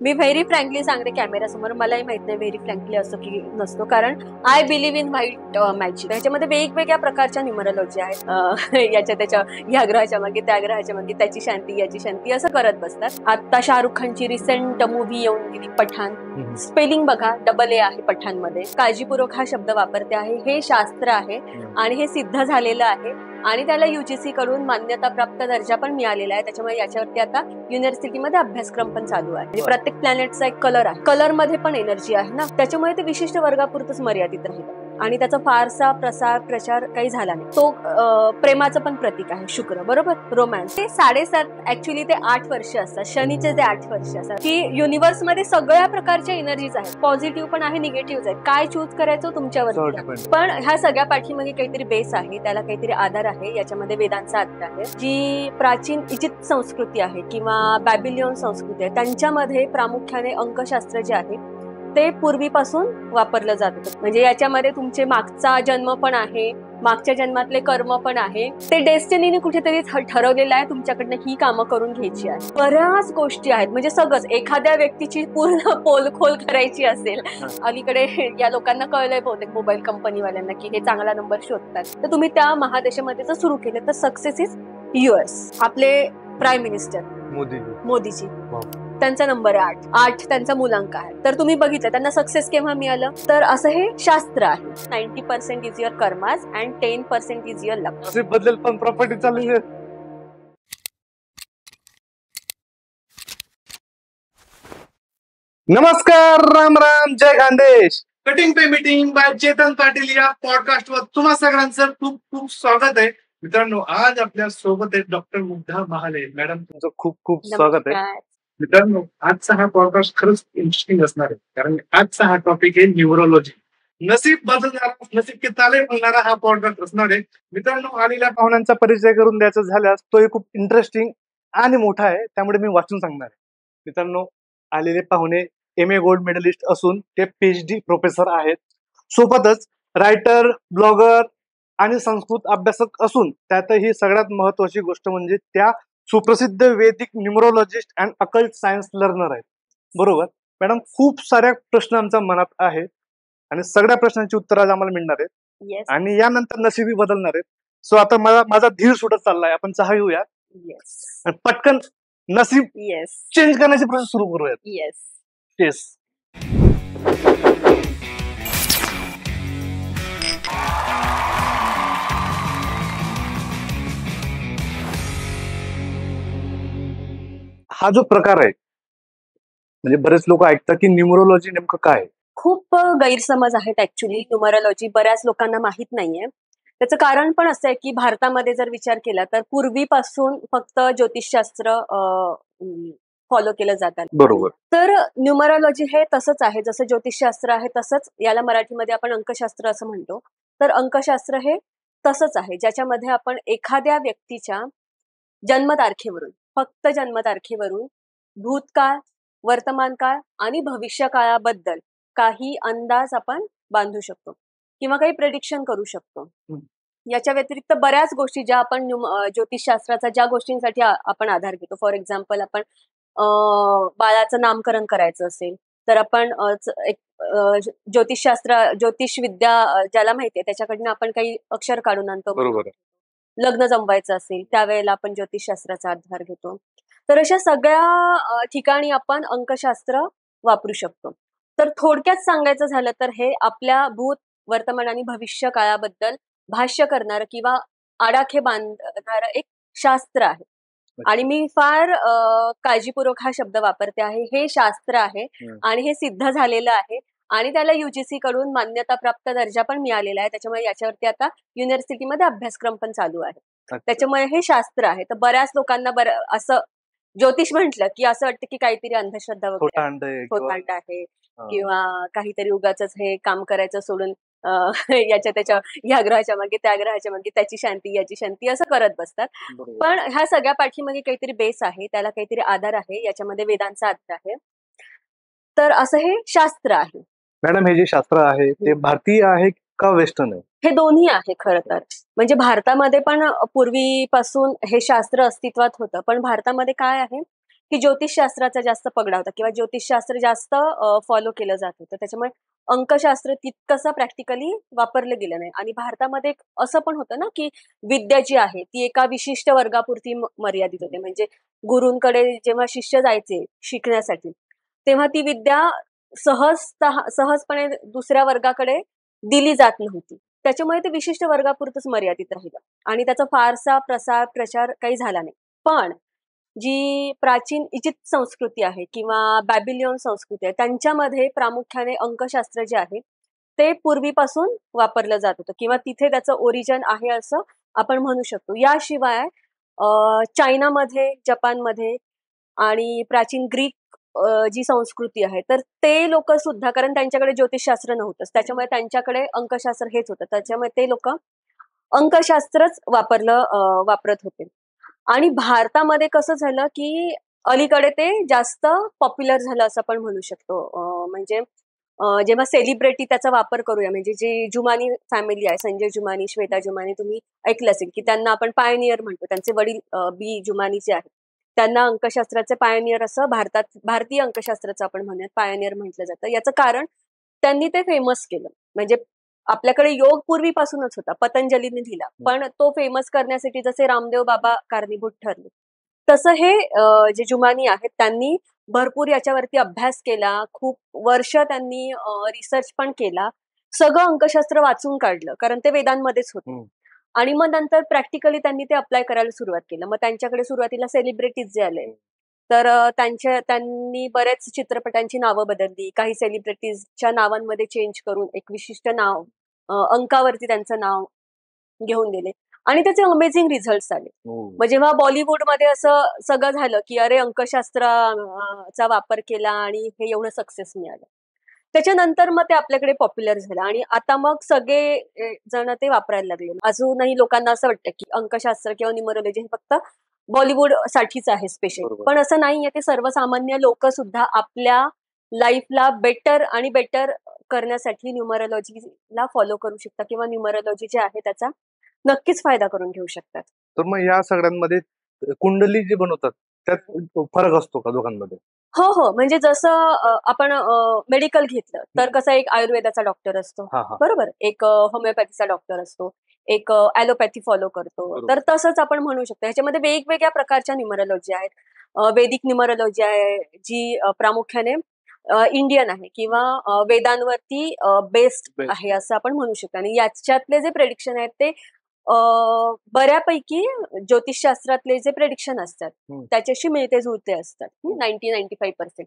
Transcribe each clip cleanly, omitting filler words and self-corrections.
मी very frankly सांगते कॅमेऱ्यासमोर, मलाही माहित नाही व्हेरी फ्रँकली असं की नसतो, कारण I believe in white magic. त्याच्यामध्ये वेगवेगळ्या प्रकारच्या न्यूमरोलॉजी आहेत. याच्या त्याच्या ह्या ग्रहाच्या मागे त्या ग्रहाच्या मागे त्याची शांती याची शांती असं करत बसतात. आता शाहरुख खानची रिसेंट मूव्ही येऊन गेली पठाण. स्पेलिंग बघा, डबल ए आहे पठाणमध्ये. काळजीपूर्वक हा शब्द वापरते आहे. हे शास्त्र आहे आणि हे सिद्ध झालेलं आहे आणि त्याला युजीसी कडून मान्यता प्राप्त दर्जा पण मिळालेला आहे. त्याच्यामुळे याच्यावरती आता युनिव्हर्सिटीमध्ये अभ्यासक्रम पण चालू आहे. प्रत्येक प्लॅनेटचा एक कलर आहे, कलर मध्ये पण एनर्जी आहे ना, त्याच्यामुळे ते विशिष्ट वर्गापुरतच मर्यादित राहिलं आणि त्याचा फारसा प्रचार काही झाला नाही. तो प्रेमाचं पण प्रतीक आहे शुक्र, बरोबर, रोमॅन्स. ते 7.5 ऍक्च्युली ते 8 वर्ष असतात, शनीचे ते 8 वर्ष असतात, की युनिव्हर्स मध्ये सगळ्या प्रकारच्या एनर्जीज आहेत, पॉझिटिव्ह पण आहे, निगेटिव्ह आहे. काय चूज करायचं तुमच्यावरती. पण ह्या सगळ्या पाठीमागे काहीतरी बेस आहे, त्याला काहीतरी आधार आहे. याच्यामध्ये वेदांचा आधार आहे. जी प्राचीन इजिप्त संस्कृती आहे किंवा बॅबिलियन संस्कृती आहे, त्यांच्यामध्ये प्रामुख्याने अंकशास्त्र जे आहे ते पूर्वीपासून वापरलं जात होतं. म्हणजे याच्यामध्ये तुमचे मागचा जन्म पण आहे, मागच्या जन्मातले कर्म पण आहे. ते डेस्टिनीने कुठेतरी ठरवलेलं आहे, तुमच्याकडनं ही कामं करून घ्यायची आहे. बऱ्याच गोष्टी आहेत, म्हणजे सगळंच. एखाद्या व्यक्तीची पूर्ण पोलखोल करायची असेल, अलीकडे या लोकांना कळलंय बहुतेक मोबाईल कंपनीवाल्यांना की हे चांगला नंबर शोधतात, तर तुम्ही त्या महादेशामध्ये जर सुरू केलं तर सक्सेस इज युअर्स. आपले प्राईम मिनिस्टर मोदीजी, त्यांचा नंबर आहे 8 त्यांचा मुलांक आहे. तर तुम्ही बघितलं त्यांना सक्सेस केव्हा मिळालं, तर असं हे शास्त्र आहे. 90% is your karmas and 10% is your luck. बदलेल पण प्रॉपर्टी चालू आहे. नमस्कार, राम राम, जय खानदेश. कटिंग पे मीटिंग बाय चेतन पाटील या पॉडकास्ट वर तुम्हा सगळ्यांचं खूप खूप स्वागत आहे. मित्रांनो, आज आपल्या सोबत आहे डॉक्टर मुग्धा महाले. मॅडम, तुमचं खूप खूप स्वागत आहे. मित्रांनो, आजचा हा पॉडकास्ट खरंच इंटरेस्टिंग असणार आहे, कारण आजचा हा टॉपिक आहे न्यूमरोलॉजी. नसीब बदलणारा, नसीब के ताले बोलणारा हा पॉडकास्ट असणार आहे. मित्रांनो, आलेल्या पाहुण्यांचा परिचय करून द्यायचा झाल्यास तोही खूप इंटरेस्टिंग आणि मोठा आहे, त्यामुळे मी वाचून सांगणार आहे. मित्रांनो, आलेले पाहुणे MA गोल्ड मेडलिस्ट असून ते PhD प्रोफेसर आहेत. सोबतच रायटर, ब्लॉगर आणि संस्कृत अभ्यासक असून त्यातही सगळ्यात महत्वाची गोष्ट म्हणजे त्या सुप्रसिद्ध वैदिक numerologist and occult science learner आहेत. बरोबर मॅडम, खूप साऱ्या प्रश्न आमच्या मनात आहेत आणि सगळ्या प्रश्नांची उत्तर आज आम्हाला मिळणार आहेत आणि यानंतर नशिबी बदलणार आहेत. सो आता माझा धीर सुटत चाललाय, आपण चहा घेऊया पटकन नसीब चेंज करण्याचे प्रोसेस सुरू करूयात. येस. हा जो प्रकार आहे, म्हणजे बरेच लोक ऐकतात की न्यूमरोलॉजी नेमकं काय. खूप गैरसमज आहेत ऍक्च्युली. न्यूमरोलॉजी बऱ्याच लोकांना माहित नाहीये. त्याचं कारण पण असं आहे की भारतामध्ये जर विचार केला तर पूर्वीपासून फक्त ज्योतिषशास्त्र फॉलो केलं जातात. बरोबर. तर न्यूमरोलॉजी हे तसंच आहे, जसं ज्योतिषशास्त्र आहे तसंच याला मराठीमध्ये आपण अंकशास्त्र असं म्हणतो. तर अंकशास्त्र हे तसंच आहे, ज्याच्यामध्ये आपण एखाद्या व्यक्तीच्या जन्मतारखेवरून, फक्त जन्मतारखेवरून भूतकाळ, वर्तमान काळ आणि भविष्य काळाबद्दल काही अंदाज आपण बांधू शकतो किंवा काही प्रेडिक्शन करू शकतो. याच्या व्यतिरिक्त बऱ्याच गोष्टी ज्या आपण ज्योतिषशास्त्राचा ज्या गोष्टींसाठी आपण आधार घेतो, फॉर एक्झाम्पल आपण बाळाचं नामकरण करायचं असेल तर आपण एक ज्योतिष विद्या ज्याला माहितीये त्याच्याकडनं आपण काही अक्षर काढून आणतो. बरोबर. लग्न जमवायचं असेल त्यावेळेला आपण ज्योतिषशास्त्राचा आधार घेतो. तर अशा सगळ्या ठिकाणी आपण अंकशास्त्र वापरू शकतो. तर थोडक्यात सांगायचं झालं तर हे आपल्या भूत, वर्तमान आणि भविष्य काळाबद्दल भाष्य करणारं किंवा आडाखे बांधणारं एक शास्त्र आहे. आणि मी फार काळजीपूर्वक हा शब्द वापरते आहे. हे शास्त्र आहे आणि हे सिद्ध झालेलं आहे आणि त्याला युजीसी कडून मान्यता प्राप्त दर्जा पण मिळालेला आहे. त्याच्यामुळे याच्यावरती आता युनिव्हर्सिटीमध्ये अभ्यासक्रम पण चालू आहे. त्याच्यामुळे हे शास्त्र आहे. तर बऱ्याच लोकांना असं ज्योतिष म्हटलं की असं वाटतं की काहीतरी अंधश्रद्धा वगैरे आहे किंवा काहीतरी उगाचच हे काम करायचं सोडून याच्या त्याच्या ह्या ग्रहाच्या मागे त्या ग्रहाच्या मागे त्याची शांती याची शांती असं करत बसतात. पण ह्या सगळ्या पाठीमागे काहीतरी बेस आहे, त्याला काहीतरी आधार आहे. याच्यामध्ये वेदांचा आधार आहे. तर असं हे शास्त्र आहे. मॅडम, हे जे शास्त्र आहे ते भारतीय आहे का वेस्टर्न आहे? हे दोन्ही आहे खरं तर. म्हणजे भारतामध्ये पण पूर्वीपासून हे शास्त्र अस्तित्वात होतं, पण भारतामध्ये काय आहे की ज्योतिषशास्त्राचा जास्त पगडा होता किंवा ज्योतिषशास्त्र जास्त फॉलो केलं जात होतं. त्याच्यामुळे अंकशास्त्र तितकंसं प्रॅक्टिकली वापरलं गेलं नाही. आणि भारतामध्ये एक असं पण होतं ना, की विद्या जी आहे ती एका विशिष्ट वर्गापुरती मर्यादित होते. म्हणजे गुरूंकडे जेव्हा शिष्य जायचे शिकण्यासाठी, तेव्हा ती विद्या सहजपणे दुसऱ्या वर्गाकडे दिली जात नव्हती. त्याच्यामुळे ते विशिष्ट वर्गापुरतंच मर्यादित राहिलं आणि त्याचा फारसा प्रचार काही झाला नाही. पण जी प्राचीन इजिप्त संस्कृती आहे किंवा बॅबिलियन संस्कृती आहे, त्यांच्यामध्ये प्रामुख्याने अंकशास्त्र जे आहे, ते पूर्वीपासून वापरलं जात होतं किंवा तिथे त्याचं ओरिजिन आहे असं आपण म्हणू शकतो. याशिवाय चायनामध्ये, जपानमध्ये आणि प्राचीन ग्रीक जी संस्कृती आहे, तर ते लोकं सुद्धा कारण त्यांच्याकडे ज्योतिषशास्त्र नव्हतंच. त्याच्यामुळे त्यांच्याकडे अंकशास्त्र हेच होतं. त्याच्यामुळे ते लोकं अंकशास्त्रच वापरत होते. आणि भारतामध्ये कसं झालं, की अलीकडे ते जास्त पॉप्युलर झालं असं आपण म्हणू शकतो. म्हणजे जेव्हा सेलिब्रिटी त्याचा वापर करूया म्हणजे जी जुमानी फॅमिली आहे, संजय जुमानी, श्वेता जुमानी तुम्ही ऐकलं असेल, की त्यांना आपण पायनियर म्हणतो. त्यांचे वडील बी जुमानी जे आहेत, त्यांना अंकशास्त्राचे पायनियर असं भारतीय अंकशास्त्राचं आपण म्हणूयात पायनियर म्हटलं जातं. याचं कारण त्यांनी ते फेमस केलं. म्हणजे आपल्याकडे योग पूर्वीपासूनच होता. पतंजलीने दिला. पण तो फेमस करण्यासाठी जसे रामदेव बाबा कारणीभूत ठरले. तसं हे जे जुमानी आहेत त्यांनी भरपूर याच्यावरती अभ्यास केला. खूप वर्ष त्यांनी रिसर्च पण केला. सगळं अंकशास्त्र वाचून काढलं. कारण ते वेदांमध्येच होतं. आणि मग नंतर प्रॅक्टिकली त्यांनी ते अप्लाय करायला सुरुवात केलं. मग त्यांच्याकडे सुरुवातीला सेलिब्रिटीज जे आले, तर त्यांनी बऱ्याच चित्रपटांची नावं बदलली. काही सेलिब्रिटीजच्या नावांमध्ये चेंज करून एक विशिष्ट नाव अंकावरती त्यांचं नाव घेऊन दिले आणि त्याचे अमेझिंग रिझल्ट्स आले. मग जेव्हा बॉलिवूडमध्ये असं सगळं झालं, की अरे चा वापर केला आणि हे एवढं सक्सेस मिळालं. त्याच्यानंतर मग ते आपल्याकडे पॉप्युलर झालं आणि आता मग सगळे जण ते वापरायला लागले. अजूनही लोकांना असं वाटतं, की अंकशास्त्र किंवा न्यूमरोलॉजी हे फक्त बॉलिवूडसाठीच आहे स्पेशल. पण असं नाहीये. ते सर्वसामान्य लोकं सुद्धा आपल्या लाईफला बेटर आणि बेटर करण्यासाठी न्यूमरोलॉजीला फॉलो करू शकतात किंवा न्यूमरोलॉजी जे आहे त्याचा नक्कीच फायदा करून घेऊ शकतात. तर मग या सगळ्यांमध्ये कुंडली जी बनवतात त्यात फरक असतो का दोघांमध्ये? हो, हो. म्हणजे जसं आपण मेडिकल घेतलं तर कसं एक आयुर्वेदाचा डॉक्टर असतो, हां, हां. बरोबर? एक होमिओपॅथीचा डॉक्टर असतो, एक ॲलोपॅथी फॉलो करतो. बरोबर. तर तसंच आपण म्हणू शकतो. ह्याच्यामध्ये वेगवेगळ्या प्रकारच्या न्यूमरोलॉजी आहेत. वैदिक न्यूमरोलॉजी आहे, जी प्रामुख्याने इंडियन आहे किंवा वेदांवरती बेस्ड आहे असं आपण म्हणू शकतो. आणि याच्यातले जे प्रेडिक्शन आहेत ते बऱ्यापैकी ज्योतिषशास्त्रातले जे प्रेडिक्शन असतात, त्याच्याशी मिळते-जुळते असतात. 90-95%.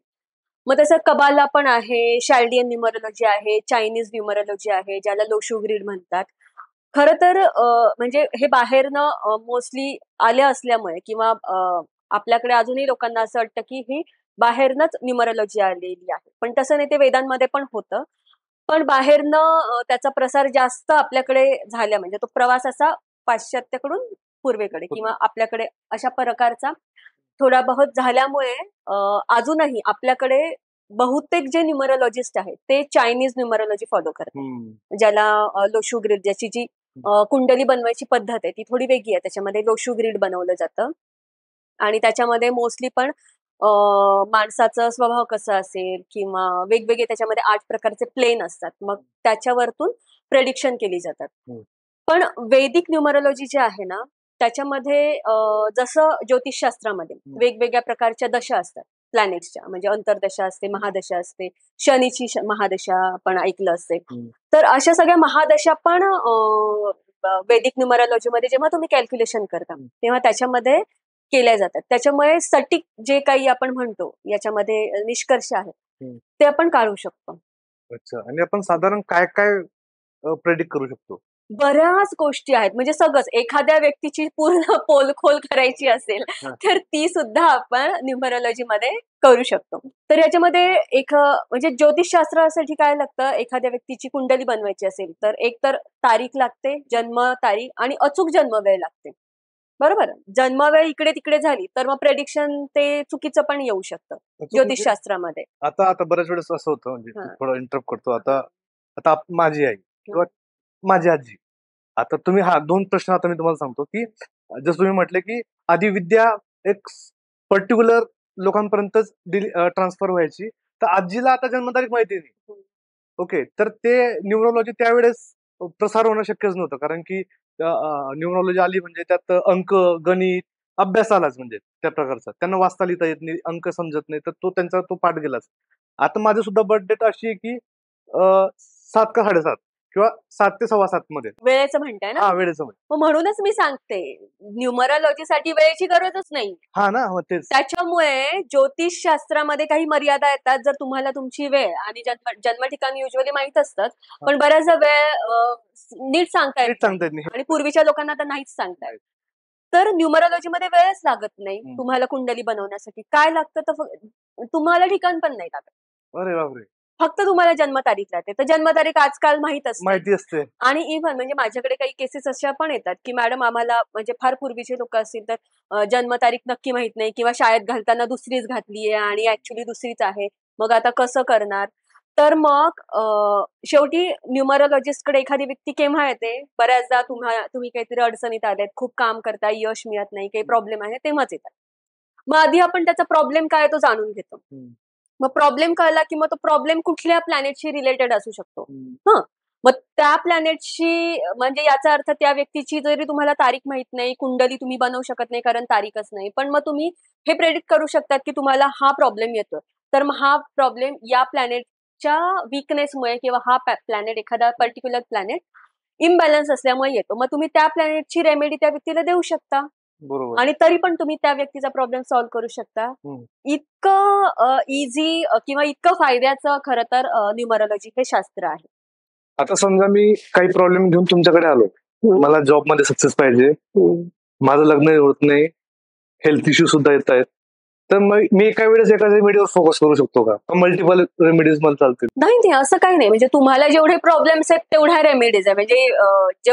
मग तसं कबाला पण आहे, शाल्डियन न्यूमरोलॉजी आहे, चायनीज न्यूमरोलॉजी आहे, ज्याला लोशू ग्रीड म्हणतात. खरं तर म्हणजे हे बाहेरनं मोस्टली आल्या असल्यामुळे किंवा आपल्याकडे अजूनही लोकांना असं वाटतं, की ही बाहेरनंच न्यूमरोलॉजी आलेली आहे. पण तसं नाही, ते वेदांमध्ये पण होतं. पण बाहेरनं त्याचा प्रसार जास्त आपल्याकडे झाला म्हणजे तो प्रवास असा पाश्चात्याकडून पूर्वेकडे किंवा आपल्याकडे अशा प्रकारचा थोडा बहुत झाल्यामुळे अजूनही आपल्याकडे बहुतेक जे न्यूमरोलॉजिस्ट आहेत ते चायनीज न्यूमरोलॉजी फॉलो करतात. ज्याला लोशू ग्रिड ज्याची जी कुंडली बनवायची पद्धत आहे ती थोडी वेगळी आहे. त्याच्यामध्ये लोशू ग्रिड बनवलं जातं आणि त्याच्यामध्ये मोस्टली पण माणसाचा स्वभाव कसा असेल किंवा वेगवेगळे त्याच्यामध्ये 8 प्रकारचे प्लेन असतात. मग त्याच्यावरतून प्रेडिक्शन केली जातात. पण वैदिक न्यूमरोलॉजी जी आहे ना, त्याच्यामध्ये जसं ज्योतिषशास्त्रामध्ये वेगवेगळ्या प्रकारच्या दशा असतात प्लॅनेट्सच्या. म्हणजे अंतर्दशा असते, महादशा असते, शनीची महादशा आपण ऐकलं असेल. तर अशा सगळ्या महादशा पण वैदिक न्यूमरोलॉजीमध्ये जेव्हा तुम्ही कॅल्क्युलेशन करता, तेव्हा त्याच्यामध्ये केल्या जातात. त्याच्यामुळे सटीक जे काही आपण म्हणतो याच्यामध्ये निष्कर्ष आहेत, ते आपण काढू शकतो. अच्छा. आणि आपण साधारण काय-काय प्रेडिक्ट करू शकतो? बऱ्याच गोष्टी आहेत. म्हणजे सगळंच. एखाद्या व्यक्तीची पूर्ण पोलखोल करायची असेल, तर ती सुद्धा आपण न्यूमरोलॉजीमध्ये करू शकतो. तर याच्यामध्ये एक म्हणजे ज्योतिषशास्त्रासाठी काय लागतं, एखाद्या व्यक्तीची कुंडली बनवायची असेल, तर एक तर तारीख लागते, जन्म तारीख आणि अचूक जन्मवेळ लागते. बरोबर? जन्मवेळ इकडे-तिकडे झाली, तर मग प्रेडिक्शन ते चुकीचं पण येऊ शकतं ज्योतिषशास्त्रामध्ये. आता बऱ्याच वेळेस असं होतं म्हणजे थोडं इंटरप्ट करतो. आता माझी आई किंवा माझी आजी. आता तुम्ही 2 प्रश्न आता मी तुम्हाला सांगतो, की जसं तुम्ही म्हटले, की आधी विद्या एक पर्टिक्युलर लोकांपर्यंतच ट्रान्सफर व्हायची. तर आजीला आता जन्मतारीख माहिती नाही. ओके, तर ते न्यूमरोलॉजी त्यावेळेस प्रसार होणं शक्यच नव्हतं, कारण की न्यूमरोलॉजी आली म्हणजे त्यात अंक, गणित, अभ्यास आलाच म्हणजे त्या प्रकारचा. त्यांना वाचता लिहिता येत नाही, अंक समजत नाही, तर त्यांचा तो पाठ गेलाच. आता माझी सुद्धा बर्थ डेट अशी आहे की 7 का 7:30 किंवा 7 ते 7:15 मध्ये. वेळेचं म्हणताय ना? हा, वेळेचं म्हणजे. मग म्हणूनच मी सांगते, न्यूमरोलॉजीसाठी वेळेची गरजच नाही. हा ना, मग तेच. त्याच्यामुळे ज्योतिष शास्त्रामध्ये काही मर्यादा येतात. जर तुम्हाला तुमची वेळ आणि जन्म ठिकाण युजली माहित असतात, पण बऱ्याचदा वेळ नीट सांगता येत नाही. आणि पूर्वीच्या लोकांना तर नाहीच सांगता येत. तर न्यूमरोलॉजी मध्ये वेळच लागत नाही तुम्हाला कुंडली बनवण्यासाठी. काय लागतं तर तुम्हाला ठिकाण पण नाही लागत. अरे बापरे. फक्त तुम्हाला जन्मतारीख लागते. तर जन्मतारीख आजकाल माहिती असते. आणि इव्हन म्हणजे माझ्याकडे काही केसेस अशा पण येतात की मॅडम आम्हाला म्हणजे फार पूर्वीचे लोक असतील तर जन्मतारीख नक्की माहित नाही किंवा शाळेत घालताना दुसरीच घातलीये आणि ऍक्च्युली दुसरीच आहे. मग आता कसं करणार? तर मग शेवटी न्यूमरोलॉजिस्टकडे एखादी व्यक्ती केव्हा येते? बऱ्याचदा तुम्ही काहीतरी अडचणीत आलेत, खूप काम करताय, यश मिळत नाही, काही प्रॉब्लेम आहे, तेव्हाच येतात. मग आधी आपण त्याचा प्रॉब्लेम काय तो जाणून घेतो. मग प्रॉब्लेम कळला की मग तो प्रॉब्लेम कुठल्या प्लॅनेटशी रिलेटेड असू शकतो. हं. मग त्या प्लॅनेटशी म्हणजे याचा अर्थ त्या व्यक्तीची जरी तुम्हाला तारीख माहित नाही, कुंडली तुम्ही बनवू शकत नाही कारण तारीखच नाही. पण मग तुम्ही हे प्रेडिक्ट करू शकतात की तुम्हाला हा प्रॉब्लेम येतोय. तर मग हा प्रॉब्लेम या प्लॅनेटच्या वीकनेसमुळे किंवा हा प्लॅनेट एखादा पर्टिक्युलर प्लॅनेट इम्बॅलन्स असल्यामुळे येतो. मग तुम्ही त्या प्लॅनेटची रेमेडी त्या व्यक्तीला देऊ शकता. बरोबर. आणि तरी पण तुम्ही त्या व्यक्तीचा प्रॉब्लेम सॉल्व्ह करू शकता. इतकं इझी किंवा इतकं फायद्याचं खरं तर न्यूमरोलॉजी हे शास्त्र आहे. आता समजा मी काही प्रॉब्लेम घेऊन तुमच्याकडे आलो, मला जॉब मध्ये सक्सेस पाहिजे, माझं लग्न होत नाही, हेल्थ इश्यू सुद्धा येत आहेत, तर मग मी एका वेळेस एका रेमेडीवर फोकस करू शकतो का? मल्टिपल रेमेडीज मला चालतील? नाही, असं काही नाही. म्हणजे तुम्हाला जेवढे प्रॉब्लेम्स आहेत तेवढ्या रेमेडीज आहे. म्हणजे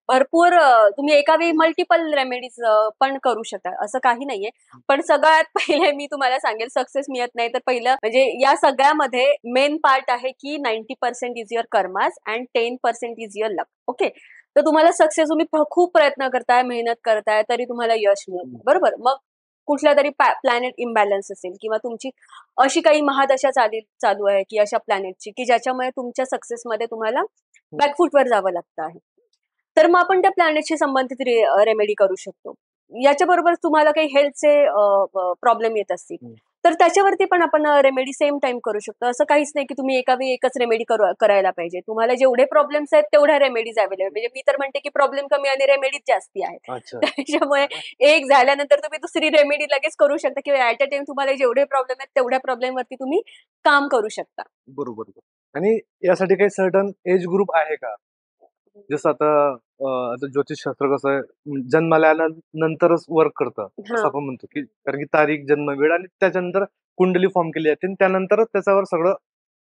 भरपूर तुम्ही एका वेळी मल्टिपल रेमेडीज पण करू शकता, असं काही नाहीये. पण सगळ्यात पहिले मी तुम्हाला सांगेल, सक्सेस मिळत नाही तर पहिलं म्हणजे या सगळ्यामध्ये मेन पार्ट आहे की 90% is your karmas and 10% is your luck. Okay, तर तुम्हाला सक्सेस तुम्ही खूप प्रयत्न करताय, मेहनत करताय, तरी तुम्हाला यश मिळत नाही. बरोबर. मग कुठल्या तरी प्लॅनेट इम्बॅलन्स असेल किंवा तुमची अशी काही महादशा चालू आहे की अशा प्लॅनेटची की ज्याच्यामुळे तुमच्या सक्सेसमध्ये तुम्हाला बॅकफूटवर जावं लागतं आहे. तर मग आपण त्या प्लॅनेटशी संबंधित रेमेडी करू शकतो. याच्याबरोबर तुम्हाला काही हेल्थचे प्रॉब्लेम येत असतील तर त्याच्यावरती पण आपण रेमेडी सेम टाइम करू शकतो. असं काहीच नाही की तुम्ही एका वेळी एकच रेमेडी करायला पाहिजे. तुम्हाला जेवढे प्रॉब्लेम्स आहेत तेवढ्या रेमेडीज अवेलेबल. म्हणजे मी तर म्हणते की प्रॉब्लेम कमी आणि रेमेडीज जास्ती आहेत. त्याच्यामुळे एक झाल्यानंतर तुम्ही दुसरी रेमेडी लगेच करू शकता किंवा ऍट अ टाइम तुम्हाला जेवढे प्रॉब्लेम आहेत तेवढ्या प्रॉब्लेम वरती तुम्ही काम करू शकता. बरोबर. आणि यासाठी काही सर्टन एज ग्रुप आहे का? जसं आता ज्योतिषशास्त्र कसं आहे, जन्माल्यानंतरच वर्क करतं असं आपण म्हणतो, की कारण की तारीख, जन्म, वेळ आणि त्याच्यानंतर कुंडली फॉर्म केली जाते आणि त्यानंतरच त्याच्यावर सगळं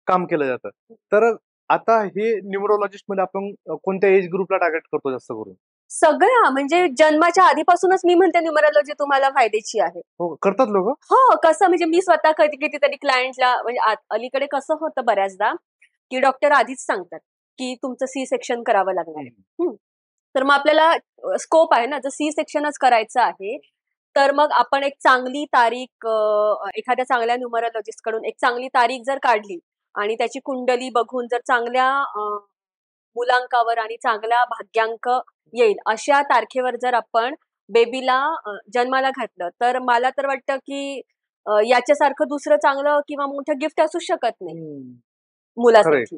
काम केलं जातं. तर आता हे न्यूमरोलॉजिस्ट मध्ये आपण कोणत्या एज ग्रुपला टार्गेट करतो जास्त करून? सगळ्या म्हणजे जन्माच्या आधीपासूनच मी म्हणते न्यूमरोलॉजी तुम्हाला फायद्याची आहे. हो, करतात लोक. हो, कसं म्हणजे मी स्वतः कितीतरी क्लायंटला म्हणजे अलीकडे कसं होतं बऱ्याचदा की डॉक्टर आधीच सांगतात की तुमचं सी सेक्शन करावं लागणार आहे. तर मग आपल्याला स्कोप आहे ना, जर सी सेक्शनच करायचं आहे तर मग आपण एक चांगली तारीख एखाद्या चांगल्या न्यूमरोलॉजिस्ट कडून एक चांगली तारीख जर काढली आणि त्याची कुंडली बघून जर चांगल्या मुलांकावर आणि चांगला भाग्यांक येईल अशा तारखेवर जर आपण बेबीला जन्माला घातलं तर मला तर वाटतं की याच्यासारखं दुसरं चांगलं किंवा मोठं गिफ्ट असू शकत नाही मुलासाठी.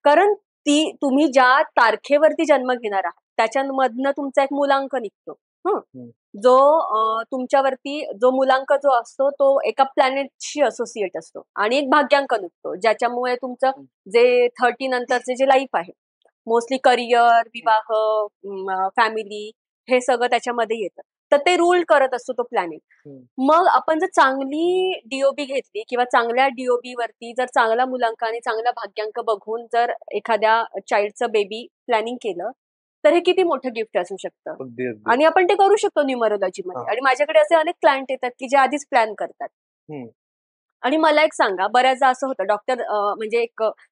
कारण तुम्ही ज्या तारखेवरती जन्म घेणार आहात त्याच्यामधनं तुमचा एक मुलांक निघतो. जो तुमच्यावरती जो मुलांक जो असतो तो एका प्लॅनेटशी असोसिएट असतो आणि एक भाग्यांक निघतो ज्याच्यामुळे तुमचं जे 30 नंतरचे जे लाईफ आहे मोस्टली करिअर, विवाह, फॅमिली हे सगळं त्याच्यामध्ये येतं. तर ते रूल करत असतो तो प्लॅनेट. मग आपण जर चांगली डीओबी घेतली किंवा चांगल्या डीओबी वरती जर चांगला मुलांक आणि चांगला भाग्यांक बघून जर एखाद्या चाइल्डचं बेबी प्लॅनिंग केलं तर हे किती मोठं गिफ्ट असू शकतं. आणि आपण ते करू शकतो न्यूमरोलॉजी मध्ये. आणि माझ्याकडे असे अनेक क्लायंट येतात की जे आधीच प्लॅन करतात. आणि मला एक सांगा, बऱ्याचदा असं होतं डॉक्टर म्हणजे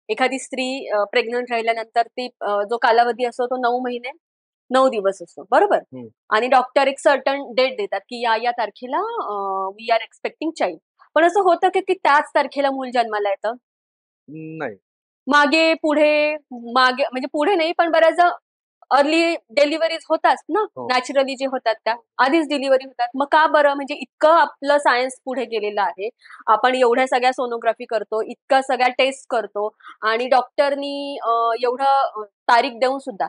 एखादी स्त्री प्रेग्नंट राहिल्यानंतर ती जो कालावधी असतो तो 9 महिने 9 दिवस असतो, बरोबर? हम्म. आणि डॉक्टर एक सर्टन डेट देतात की या तारखेला वी आर एक्सपेक्टिंग चाइल्ड. पण असं होतं की त्याच तारखेला मूल जन्माला येतं, नाही. मागे पुढे, मागे म्हणजे पुढे नाही पण बऱ्याचदा अर्ली डिलिव्हरीज होतात ना, हो. नॅचरली जे होतात त्या आधीच डिलिव्हरी होतात. मग का बरं? म्हणजे इतकं आपलं सायन्स पुढे गेलेलं आहे, आपण एवढ्या सगळ्या सोनोग्राफी करतो, इतक्या सगळ्या टेस्ट करतो आणि डॉक्टरनी एवढं तारीख देऊन सुद्धा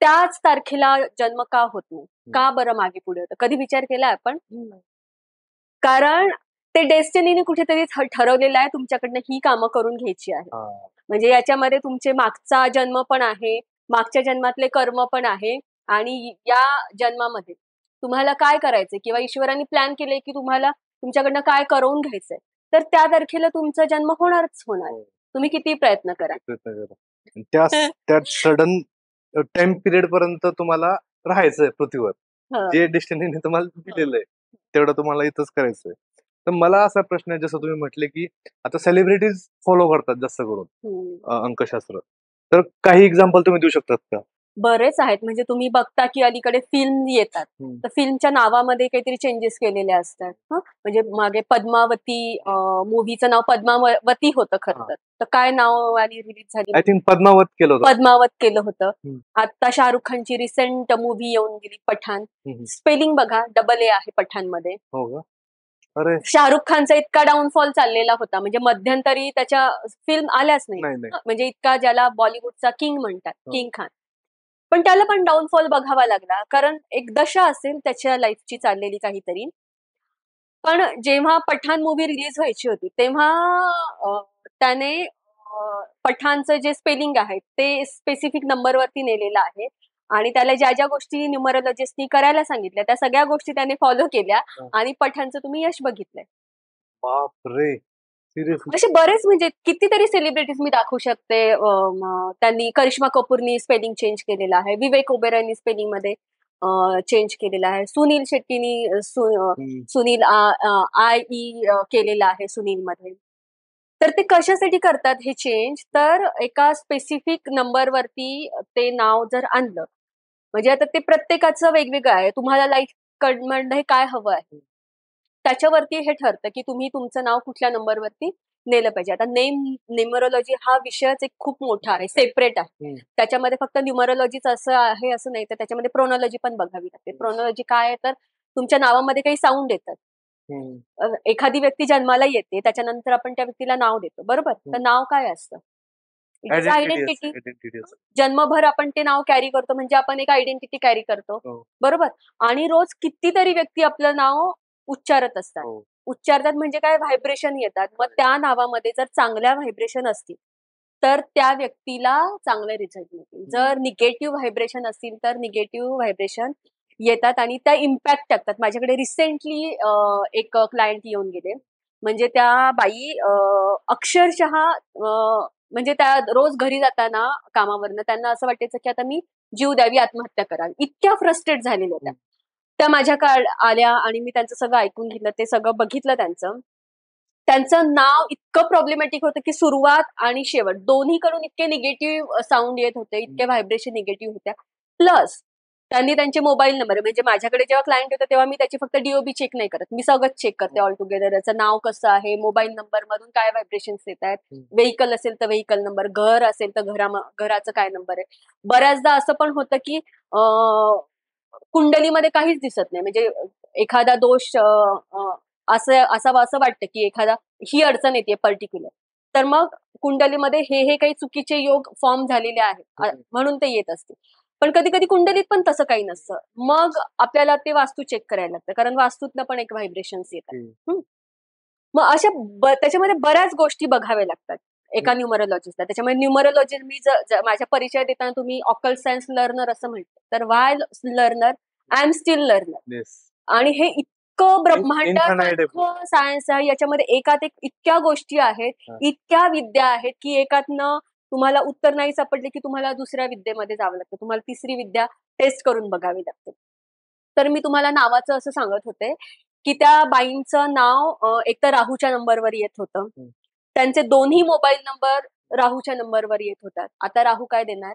त्याच तारखेला जन्म का होत नाही? का बरं मागे पुढे होतं? कधी विचार केला आपण? कारण ते डेस्टिनीने कुठेतरी ठरवलेलं आहे तुमच्याकडनं ही कामं करून घ्यायची आहे. हा. म्हणजे याच्यामध्ये तुमचे मागचा जन्म पण आहे, मागच्या जन्मातले कर्म पण आहे आणि या जन्मामध्ये तुम्हाला काय करायचंय किंवा ईश्वराने प्लॅन केले की तुम्हाला तुमच्याकडनं काय करवून घ्यायचंय, तर त्या तारखेला तुमचा जन्म होणारच होणार. हो. तुम्ही किती प्रयत्न करा. प्रयत्न करा. आणि त्या सडन टाइम पिरियड पर्यंत तुम्हाला राहायचंय पृथ्वीवर. हं. जे डेस्टिनीने तुम्हाला दिलेलं आहे तेवढं तुम्हाला इथंच करायचंय. तर मला असा प्रश्न आहे, जसं तुम्ही म्हटले की आता सेलिब्रिटीज फॉलो करतात जास्त करून हम्म. अंकशास्त्र. तर काही एक्झाम्पल तुम्ही देऊ शकतात का? बरेच आहेत. म्हणजे तुम्ही बघता की अलीकडे फिल्म येतात, तर फिल्मच्या नावामध्ये काहीतरी चेंजेस केलेले असतात. म्हणजे मागे पद्मावती मूव्हीचं नाव पद्मावती होतं खरं तर. तर काय नावाने रिलीज आय झाली? थिंक पद्मावत केलं होतं. पद्मावत केलं होतं. हम्म. आता शाहरुख खानची रिसेंट मूव्ही येऊन गेली पठाण. स्पेलिंग बघा, डबल ए आहे पठाणमध्ये. हो का? अरे शाहरुख खानचा इतका डाऊनफॉल चाललेला होता, म्हणजे मध्यंतरी त्याच्या फिल्म आल्याच नाही. नाही. म्हणजे इतका ज्याला बॉलिवूडचा किंग म्हणतात, हो. किंग खान. पण त्याला पण डाऊनफॉल बघावा लागला, कारण एक दशा असेल त्याच्या लाईफची चाललेली काहीतरी. पण जेव्हा पठाण मूव्ही रिलीज व्हायची होती, तेव्हा त्याने पठाणचं जे स्पेलिंग आहे ते स्पेसिफिक नंबरवरती नेलेलं आहे आणि त्याला ज्या ज्या गोष्टी न्यूमरोलॉजिस्टनी करायला सांगितल्या त्या सगळ्या गोष्टी त्याने फॉलो केल्या आणि पठाणचं तुम्ही यश बघितलंय. बापरे, सिरियसली? असे बरेच म्हणजे कितीतरी सेलिब्रिटीज मी दाखवू शकते. त्यांनी करिश्मा कपूरनी स्पेलिंग चेंज केलेलं आहे, विवेक ओबेरॉयनी स्पेलिंग मध्ये चेंज केलेला आहे, सुनील शेट्टीनी सुनील IE केलेलं आहे सुनील मध्ये. तर ते कशासाठी करतात हे चेंज? तर एका स्पेसिफिक नंबरवरती ते नाव जर आणलं, म्हणजे आता ते प्रत्येकाचं वेगवेगळं आहे. तुम्हाला लाईफ कडमध्ये काय हवं आहे त्याच्यावरती हे ठरतं की तुम्ही तुमचं नाव कुठल्या नंबरवरती नेलं पाहिजे. आता न्यूमरोलॉजी हा विषयच एक खूप मोठा आहे, सेपरेट आहे. त्याच्यामध्ये फक्त न्यूमरोलॉजीच असं आहे असं नाही, तर त्याच्यामध्ये प्रोनॉलॉजी पण बघावी लागते. प्रोनॉलॉजी काय आहे? तर तुमच्या नावामध्ये काही साऊंड येतात. एखादी व्यक्ती जन्माला येते, त्याच्यानंतर आपण त्या व्यक्तीला नाव देतो, बरोबर? तर नाव काय असतं? It is identity. जन्मभर आपण ते नाव कॅरी करतो, म्हणजे आपण एक आयडेंटिटी कॅरी करतो, बरोबर? आणि रोज कितीतरी व्यक्ती आपलं नाव उच्चारत असतात. उच्चारतात म्हणजे काय? व्हायब्रेशन येतात. मग त्या नावामध्ये जर चांगल्या व्हायब्रेशन असतील तर त्या व्यक्तीला चांगले रिझल्ट मिळतील. जर निगेटिव्ह व्हायब्रेशन असतील तर निगेटिव्ह व्हायब्रेशन येतात आणि त्या इम्पॅक्ट टाकतात. माझ्याकडे रिसेंटली एक क्लायंट येऊन गेले, म्हणजे त्या बाई अक्षरशः म्हणजे त्या रोज घरी जाताना कामावरनं त्यांना असं वाटायचं की आता मी जीव द्यावी, आत्महत्या करावी. इतक्या फ्रस्ट्रेट झालेल्या होत्या. त्या माझ्याकडे आल्या आणि मी त्यांचं सगळं ऐकून घेतलं, ते सगळं बघितलं त्यांचं. त्यांचं नाव इतकं प्रॉब्लेमॅटिक होतं की सुरुवात आणि शेवट दोन्हीकडून इतके निगेटिव्ह साऊंड येत होते, इतके व्हायब्रेशन निगेटिव्ह होत्या. प्लस त्यांनी त्यांचे मोबाईल नंबर, म्हणजे माझ्याकडे जेव्हा क्लायंट होतं तेव्हा मी त्याची फक्त DOB चेक नाही करत, मी सगळंच चेक करते ऑल टुगेदर. त्याचं नाव कसं आहे, मोबाईल नंबर मधून काय व्हायब्रेशन्स येत आहेत, व्हेकल असेल तर व्हेकल नंबर, घर असेल तर घराचं काय नंबर आहे. बऱ्याचदा असं पण होतं की कुंडलीमध्ये काहीच दिसत नाही, म्हणजे एखादा दोष असं वाटतं की एखादा ही अडचण येते पर्टिक्युलर, तर मग कुंडलीमध्ये हे काही चुकीचे योग फॉर्म झालेले आहेत म्हणून ते येत असते. पण कधी कधी कुंडलीत पण तसं काही नसतं, मग आपल्याला ते वास्तू चेक करायला लागतं, कारण वास्तूतनं पण एक व्हायब्रेशन्स येतात. मग अशा त्याच्यामध्ये बऱ्याच गोष्टी बघाव्या लागतात एका न्यूमरोलॉजिस्टला. त्याच्यामुळे न्यूमरोलॉजी मी माझ्या परिचय देताना तुम्ही ऑकल सायन्स लर्नर असं म्हटलं, तर why learner, I am still learner. आणि हे इतकं ब्रह्मांडासारखं सायन्स आहे, याच्यामध्ये एकात एक इतक्या गोष्टी आहेत, इतक्या विद्या आहेत की एकातनं तुम्हाला उत्तर नाही सापडले की तुम्हाला दुसऱ्या विद्येमध्ये जावं लागतं, तुम्हाला तिसरी विद्या टेस्ट करून बघावी लागते. तर मी तुम्हाला नावाचं असं सांगत होते की त्या बाईंचं नाव एक तर राहूच्या नंबरवर येत होतं, त्यांचे दोन्ही मोबाईल नंबर राहूच्या नंबरवर येत होतात. आता राहू काय देणार?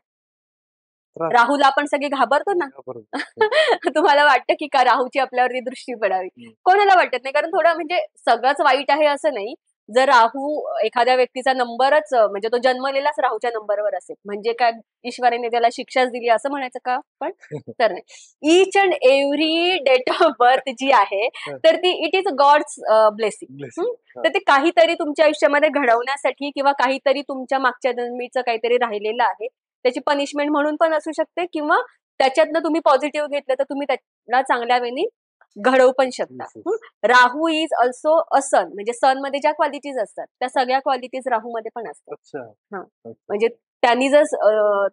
त्रास राहूला आपण सगळे घाबरतो ना. बरोबर. तुम्हाला वाटतं की का राहूची आपल्यावरती दृष्टी पडावी? कोणाला वाटत नाही, कारण थोडं म्हणजे सगळंच वाईट आहे असं नाही. जर राहू एखाद्या व्यक्तीचा नंबरच म्हणजे तो जन्मलेलाच राहूच्या नंबरवर असेल, म्हणजे काय ईश्वराने त्याला शिक्षाच दिली असं म्हणायचं का पण? तर नाही. Each and every date of birth जी आहे, तर ती it is God's blessing. Blessing. तर ते काहीतरी तुमच्या आयुष्यामध्ये घडवण्यासाठी किंवा काहीतरी तुमच्या मागच्या जन्मीचं काहीतरी राहिलेलं आहे, त्याची पनिशमेंट म्हणून पण असू शकते, किंवा त्याच्यातनं तुम्ही पॉझिटिव्ह घेतलं तर तुम्ही त्याला चांगल्या वेळी घडवू पण शकता. Yes, yes. राहू इज ऑल्सो अ सन, म्हणजे सन मध्ये ज्या क्वालिटीज असतात त्या सगळ्या क्वालिटीज राहू मध्ये पण असतात. अच्छा. हा. अच्छा. म्हणजे त्यांनी जर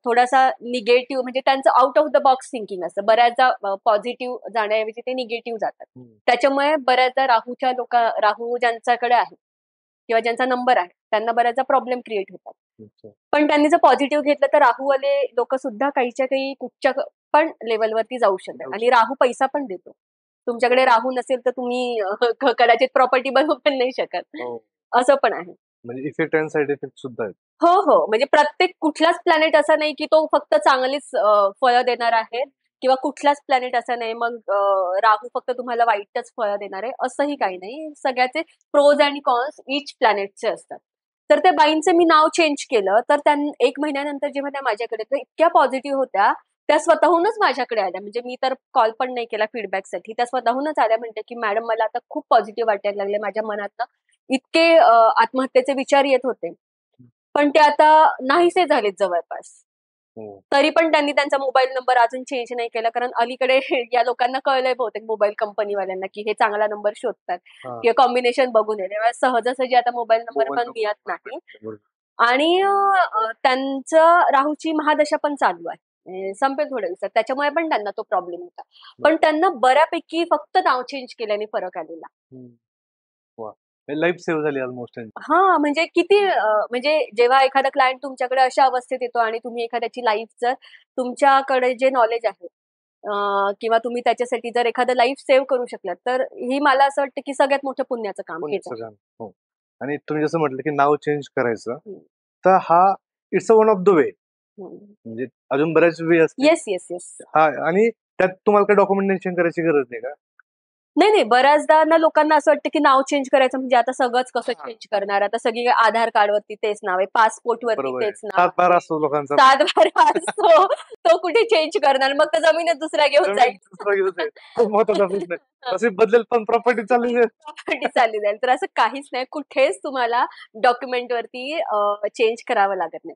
थोडासा निगेटिव्ह, म्हणजे त्यांचं out of the box thinking असतं, बऱ्याचदा पॉझिटिव्ह जाण्याऐवजी ते निगेटिव्ह जातात. त्याच्यामुळे बऱ्याचदा राहू ज्यांच्याकडे आहे किंवा ज्यांचा नंबर आहे त्यांना बऱ्याचदा प्रॉब्लेम क्रिएट होतात. अच्छा. पण त्यांनी जर पॉझिटिव्ह घेतलं तर राहूवाले लोक सुद्धा काहीच्या काही कुठच्या पण लेवलवरती जाऊ शकतात. आणि राहू पैसा पण देतो. तुमच्याकडे राहू नसेल तर तुम्ही कदाचित प्रॉपर्टी बनवू पण नाही शकत. हो. असं पण आहे. म्हणजे इफेक्ट अँड साईड इफेक्ट सुद्धा आहेत. हो हो, म्हणजे प्रत्येक कुठलाच प्लॅनेट असा नाही की तो फक्त चांगलीच फळं देणार आहे, किंवा कुठलाच प्लॅनेट असा नाही मग राहू फक्त तुम्हाला वाईटच फळं देणार आहे, असंही काही नाही. सगळ्याचे प्रोज अँड कॉन्स इच प्लॅनेटचे असतात. तर त्या बाईंचं मी नाव चेंज केलं, तर 1 महिन्यानंतर जेव्हा त्या माझ्याकडे तर इतक्या पॉझिटिव्ह होत्या, त्या स्वतःहूनच माझ्याकडे आल्या. म्हणजे मी तर कॉल पण नाही केला फीडबॅकसाठी, त्या स्वतःहूनच आल्या. म्हणते की मॅडम मला आता खूप पॉझिटिव्ह वाटायला लागले, माझ्या मनात इतके आत्महत्येचे विचार येत होते, पण ते आता नाहीसे झालेत जवळपास. तरी पण त्यांनी त्यांचा मोबाईल नंबर अजून चेंज नाही केला, कारण अलीकडे या लोकांना कळलंय बहुतेक मोबाईल कंपनीवाल्यांना की हे चांगला नंबर शोधतात किंवा कॉम्बिनेशन बघून येते. सहजासहजी आता मोबाईल नंबर पण मिळत नाही. आणि त्यांचं राहूची महादशा पण चालू आहे, संपेल थोड्या दिवसात, त्याच्यामुळे पण त्यांना तो प्रॉब्लेम होता. पण त्यांना बऱ्यापैकी फक्त नाव चेंज केल्याने फरक आलेला. लाईफ सेव्ह झाली ऑलमोस्ट. हा, म्हणजे किती म्हणजे जेव्हा एखादा क्लायंट तुमच्याकडे अशा अवस्थेत येतो आणि तुम्ही एखाद्याची लाईफ, जर तुमच्याकडे जे नॉलेज आहे किंवा तुम्ही त्याच्यासाठी जर एखादं लाईफ सेव्ह करू शकलात, तर ही मला असं वाटतं की सगळ्यात मोठं पुण्याचं काम हेच आहे. हो. आणि तुम्ही जसं म्हटलं की नाव चेंज करायचं, तर हा it's a one of the way. म्हणजे अजून बऱ्याच वे असते. Yes yes yes. हा, आणि त्यात तुम्हाला काही डॉक्युमेंटेशन करायची गरज नाही का? नाही, बऱ्याचदा ना लोकांना असं वाटतं की नाव चेंज करायचं म्हणजे आता सगळंच कसं चेंज करणार, आता सगळी आधार कार्ड वरती तेच नाव आहे, पासपोर्ट वरती तेच नाव, 7-12 असतो लोकांचा. 7-12 असतो, तो कुठे चेंज करणार, मग तर जमीनच दुसरा घेऊन जाईल. खूप महत्वाचा प्रश्न आहे. तसे बदलेल पण प्रॉपर्टी चालली जाईल. प्रॉपर्टी चालली जाईल. तर असं काहीच नाही, कुठेच तुम्हाला डॉक्युमेंट वरती चेंज करावं लागत नाही.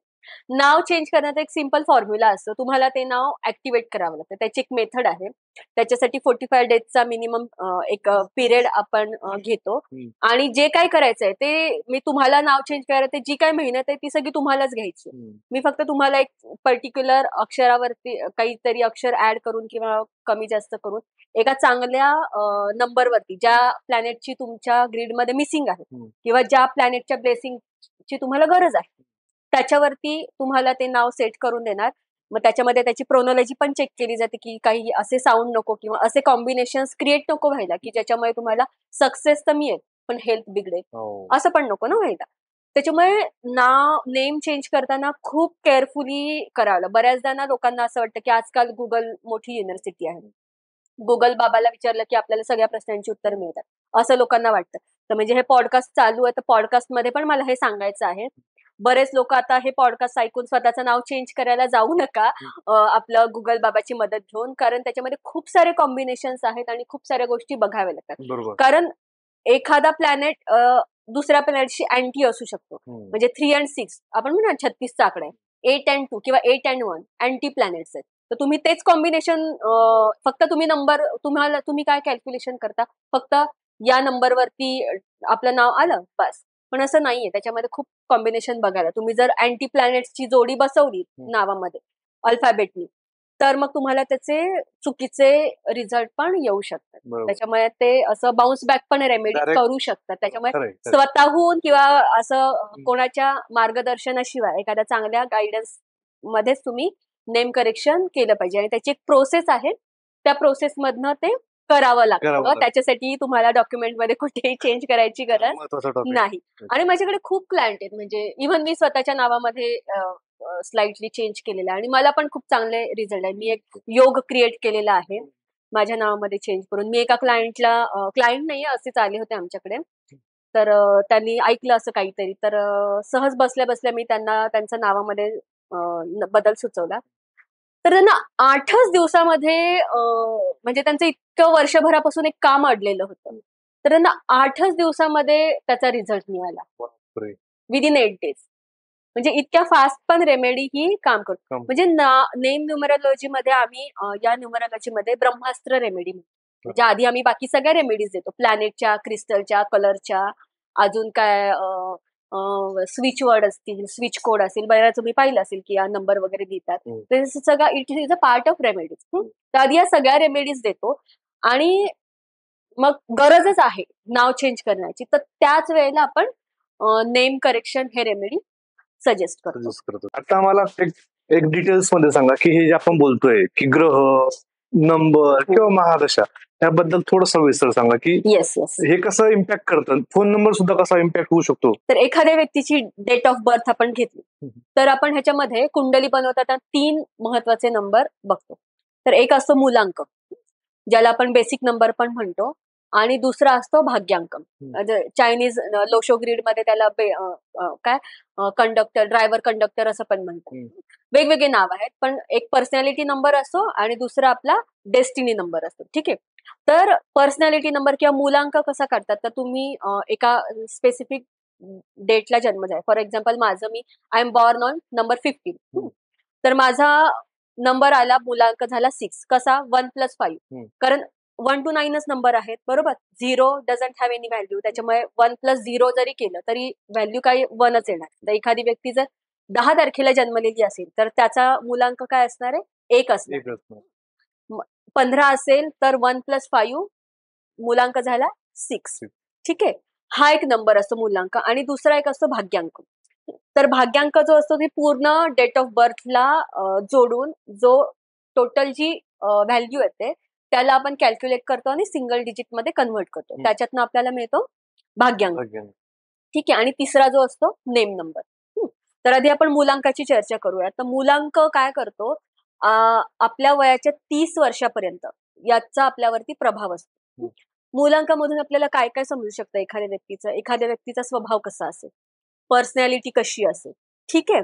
नाव चेंज करण्याचा एक सिंपल फॉर्म्युला असतो, तुम्हाला ते नाव ऍक्टिव्हेट करावं लागतं. त्याची एक मेथड आहे. त्याच्यासाठी 45 डेजचा मिनिमम एक पिरियड आपण घेतो, आणि जे काय करायचंय ते मी तुम्हाला नाव चेंज करायचं, जी काय मेहनत आहे ती सगळी तुम्हालाच घ्यायची. मी फक्त तुम्हाला एक पर्टिक्युलर अक्षरावरती काहीतरी अक्षर ऍड करून किंवा कमी जास्त करून एका चांगल्या नंबरवरती, ज्या प्लॅनेटची तुमच्या ग्रीडमध्ये मिसिंग आहे किंवा ज्या प्लॅनेटच्या ब्लेसिंगची तुम्हाला गरज आहे, त्याच्यावरती तुम्हाला ते नाव सेट करून देणार. मग त्याच्यामध्ये त्याची प्रोनॉलॉजी पण चेक केली जाते की काही असे साऊंड नको किंवा असे कॉम्बिनेशन्स क्रिएट नको व्हायला की ज्याच्यामुळे तुम्हाला सक्सेस तर मिळेल पण हेल्थ बिघडेल, असं पण नको ना व्हायला. त्याच्यामुळे नेम चेंज करताना खूप केअरफुली करावं. बऱ्याचदा ना लोकांना असं वाटतं की आजकाल गुगल मोठी युनिव्हर्सिटी आहे, गुगल बाबाला विचारलं की आपल्याला सगळ्या प्रश्नांची उत्तर मिळतात, असं लोकांना वाटतं. तर म्हणजे हे पॉडकास्ट चालू आहे, तर पॉडकास्ट मध्ये पण मला हे सांगायचं आहे. बरेच लोक आता हे पॉडकास्ट ऐकून स्वतःचं नाव चेंज करायला जाऊ नका आपलं गुगल बाबाची मदत घेऊन, कारण त्याच्यामध्ये खूप सारे कॉम्बिनेशन्स आहेत आणि खूप साऱ्या गोष्टी बघाव्या लागतात. कारण एखादा प्लॅनेट दुसऱ्या प्लॅनेटशी अँटी असू शकतो. म्हणजे 3 and 6 आपण म्हणू 36चा आकडा आहे, 8 and 2 किंवा 8 and 1 अँटी प्लॅनेट्स आहेत. तर तुम्ही तेच कॉम्बिनेशन फक्त तुम्ही काय कॅल्क्युलेशन करता, फक्त या नंबरवरती आपलं नाव आलं बस, पण असं नाहीये. त्याच्यामध्ये खूप कॉम्बिनेशन बघायला. तुम्ही जर अँटी प्लॅनेट्सची जोडी बसवली नावामध्ये अल्फाबेटनी, तर मग तुम्हाला त्याचे चुकीचे रिझल्ट पण येऊ शकतात. त्याच्यामुळे ते असं बाउन्स बॅक पण रेमेडी करू शकतात. त्याच्यामुळे स्वतःहून किंवा असं कोणाच्या मार्गदर्शनाशिवाय एखाद्या चांगल्या गायडन्स मध्येच तुम्ही नेम करेक्शन केलं पाहिजे, आणि त्याची एक प्रोसेस आहे, त्या प्रोसेस मधनं ते करावं लागतं. त्याच्यासाठी तुम्हाला डॉक्युमेंट मध्ये कुठेही चेंज करायची गरज नाही. आणि माझ्याकडे खूप क्लायंट आहेत, म्हणजे इव्हन मी स्वतःच्या नावामध्ये स्लाइटली चेंज केलेलं आहे आणि मला पण खूप चांगले रिझल्ट आहे. मी एक योग क्रिएट केलेला आहे माझ्या नावामध्ये चेंज करून. मी एका क्लायंट नाही असेच आले होते आमच्याकडे, तर त्यांनी ऐकलं असं काहीतरी, तर सहज बसल्या बसल्या मी त्यांना त्यांच्या नावामध्ये बदल सुचवला. तर त्यांना 8च दिवसामध्ये म्हणजे त्यांचं इतकं वर्षभरापासून एक काम अडलेलं होतं. तर त्यांना 8च दिवसामध्ये त्याचा रिझल्ट मिळाला. बापरे. Within 8 days. म्हणजे इतक्या फास्ट पण रेमेडी ही काम करतो. काम. म्हणजे नेम न्यूमरोलॉजीमध्ये आम्ही या न्यूमरोलॉजीमध्ये ब्रह्मास्त्र रेमेडी म्हणतो. म्हणजे आधी आम्ही बाकी सगळ्या रेमेडीज देतो. प्लॅनेटच्या, क्रिस्टलच्या, कलरच्या, अजून काय स्विच वर्ड असतील, स्विच कोड असेल, बऱ्याच तुम्ही पाहिलं असेल की या नंबर वगैरे देतात. हो. तर सगळं it is a part of remedies. तर आधी या सगळ्या रेमेडीज देतो आणि मग गरजच आहे नाव चेंज करण्याची, तर त्याच वेळेला आपण नेम करेक्शन हे रेमेडी सजेस्ट करतो. suggest करतो. आता मला एक डिटेल्स मध्ये सांगा की हे जे आपण बोलतोय की ग्रह, नंबर किंवा महादशा याबद्दल थोडं सविस्तर सांगा की येस येस. हे कसं इम्पॅक्ट करतं. फोन नंबर सुद्धा कसा इम्पॅक्ट होऊ शकतो. तर एखाद्या व्यक्तीची डेट ऑफ बर्थ आपण घेतली तर आपण ह्याच्यामध्ये कुंडली बनवताना 3 महत्वाचे नंबर बघतो. तर एक असतो मूलांक, ज्याला आपण बेसिक नंबर पण म्हणतो, आणि दुसरा असतो भाग्यांक. चायनीज लोशो ग्रीड मध्ये त्याला काय कंडक्टर, ड्रायव्हर कंडक्टर असं पण म्हणतात. वेगवेगळे नाव आहेत, पण एक पर्सनॅलिटी नंबर असतो आणि दुसरा आपला डेस्टिनी नंबर असतो. ठीक आहे. तर पर्सनॅलिटी नंबर किंवा मूलांक कसा काढतात, तर तुम्ही एका स्पेसिफिक डेटला जन्म झाला. फॉर एक्झाम्पल माझं I am born on number 15. तर माझा नंबर आला, मूलांक झाला 6. कसा? 1+5. कारण 1 to 9च नंबर आहेत, बरोबर. 0 डझंट हॅव एनी व्हॅल्यू, त्याच्यामुळे 1+0 जरी केलं तरी व्हॅल्यू काही 1च येणार. तर एखादी व्यक्ती जर 10 तारखेला जन्मलेली असेल तर त्याचा मूलांक काय असणार आहे? 1 असणार. 15 असेल तर 1+5 मूलांक झाला 6. ठीक आहे. हा एक नंबर असतो मूलांक, आणि दुसरा एक असतो भाग्यांक. तर भाग्यांक जो असतो ते पूर्ण डेट ऑफ बर्थला जोडून जो टोटल जी व्हॅल्यू येते त्याला आपण कॅल्क्युलेट करतो आणि सिंगल डिजिट मध्ये कन्व्हर्ट करतो. त्याच्यातनं आपल्याला मिळतो भाग्यांक. ठीक आहे. आणि तिसरा जो असतो नेम नंबर. तर आधी आपण मूलांकाची चर्चा करूया. तर मूलांक काय करतो, आपल्या वयाच्या 30 वर्षापर्यंत याचा आपल्यावरती प्रभाव असतो. मूलांकामधून आपल्याला काय काय समजू शकतं एखाद्या व्यक्तीचा स्वभाव कसा असेल, पर्सनॅलिटी कशी असेल, ठीक आहे,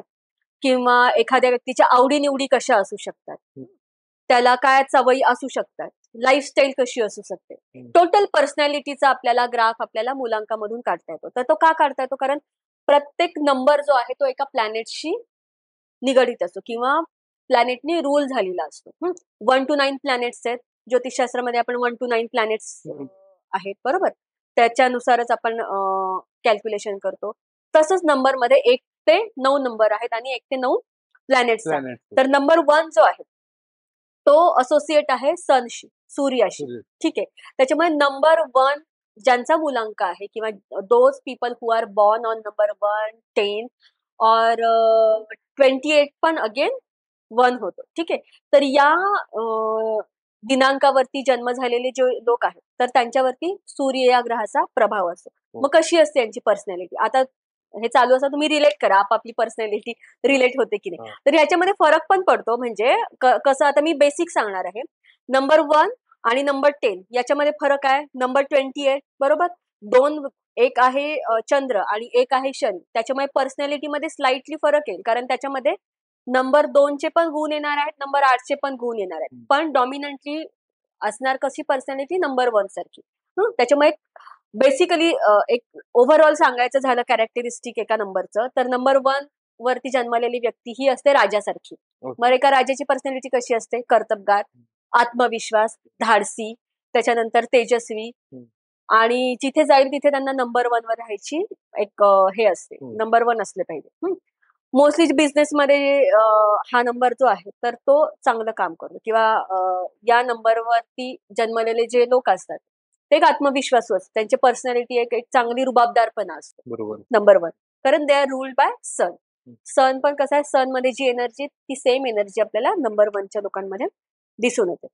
किंवा एखाद्या व्यक्तीच्या आवडीनिवडी कशा असू शकतात, त्याला काय सवयी असू शकतात, लाईफस्टाईल कशी असू शकते. टोटल पर्सनॅलिटीचा आपल्याला ग्राफ आपल्याला मूलांकामधून काढता येतो. तर तो का काढता येतो? कारण प्रत्येक नंबर जो आहे तो एका प्लॅनेटशी निगडीत असतो किंवा प्लॅनेटनी रूल झालेला असतो. 1 to 9 प्लॅनेट्स आहेत ज्योतिषशास्त्रामध्ये. आपण 1 to 9 प्लॅनेट्स आहेत, बरोबर. त्याच्यानुसारच आपण कॅल्क्युलेशन करतो. तसंच नंबर मध्ये 1 ते 9 नंबर आहेत आणि 1 ते 9 प्लॅनेट्स आहेत. तर नंबर 1 जो आहे तो असोसिएट आहे सनशी, सूर्याशी. ठीक आहे. त्याच्यामुळे नंबर 1 ज्यांचा मूलांक आहे किंवा those people who are born on number 1, 10 और 28 पण अगेन 1 होतो. ठीक आहे. तर या दिनांकावरती जन्म झालेले जे लोक आहेत तर त्यांच्यावरती सूर्य या ग्रहाचा प्रभाव असतो. मग कशी असते यांची पर्सनॅलिटी? आता हे चालू असं तुम्ही रिलेट करा, आपापली पर्सनॅलिटी रिलेट होते की नाही. तर ह्याच्यामध्ये फरक पण पडतो. म्हणजे कसं, आता मी बेसिक सांगणार आहे. नंबर 1 आणि नंबर 10 याच्यामध्ये फरक आहे. नंबर 28 बरोबर, एक आहे चंद्र आणि एक आहे शनी. त्याच्यामुळे पर्सनॅलिटीमध्ये स्लाइटली फरक येईल, कारण त्याच्यामध्ये नंबर 2 चे पण गुण येणार आहेत, नंबर 8 चे पण गुण येणार आहेत. पण डॉमिनंटली असणार कशी पर्सनॅलिटी? नंबर 1 सारखी. त्याच्यामुळे बेसिकली एक ओव्हरऑल सांगायचं झालं कॅरेक्टरिस्टिक एका नंबरचं, तर नंबर 1 वरती जन्मलेली व्यक्ती ही असते राजासारखी. मग एका राजाची पर्सनॅलिटी कशी असते? कर्तबगार, आत्मविश्वास, धाडसी, त्याच्यानंतर तेजस्वी, आणि जिथे जाईल तिथे त्यांना नंबर 1 वर राहायची एक हे असते, नंबर 1 असले पाहिजे. मोस्टली बिझनेसमध्ये हा नंबर जो आहे तर तो चांगलं काम करतो, किंवा या नंबरवरती जन्मलेले जे लोक असतात ते एक आत्मविश्वासू असतात. त्यांची पर्सनॅलिटी एक चांगली रुबाबदारपणा असतो. बरोबर. नंबर 1, कारण दे आर रूल्ड बाय सन. सन पण कसं आहे, सन मध्ये जी एनर्जी ती सेम एनर्जी आपल्याला नंबर 1च्या लोकांमध्ये दिसून येते.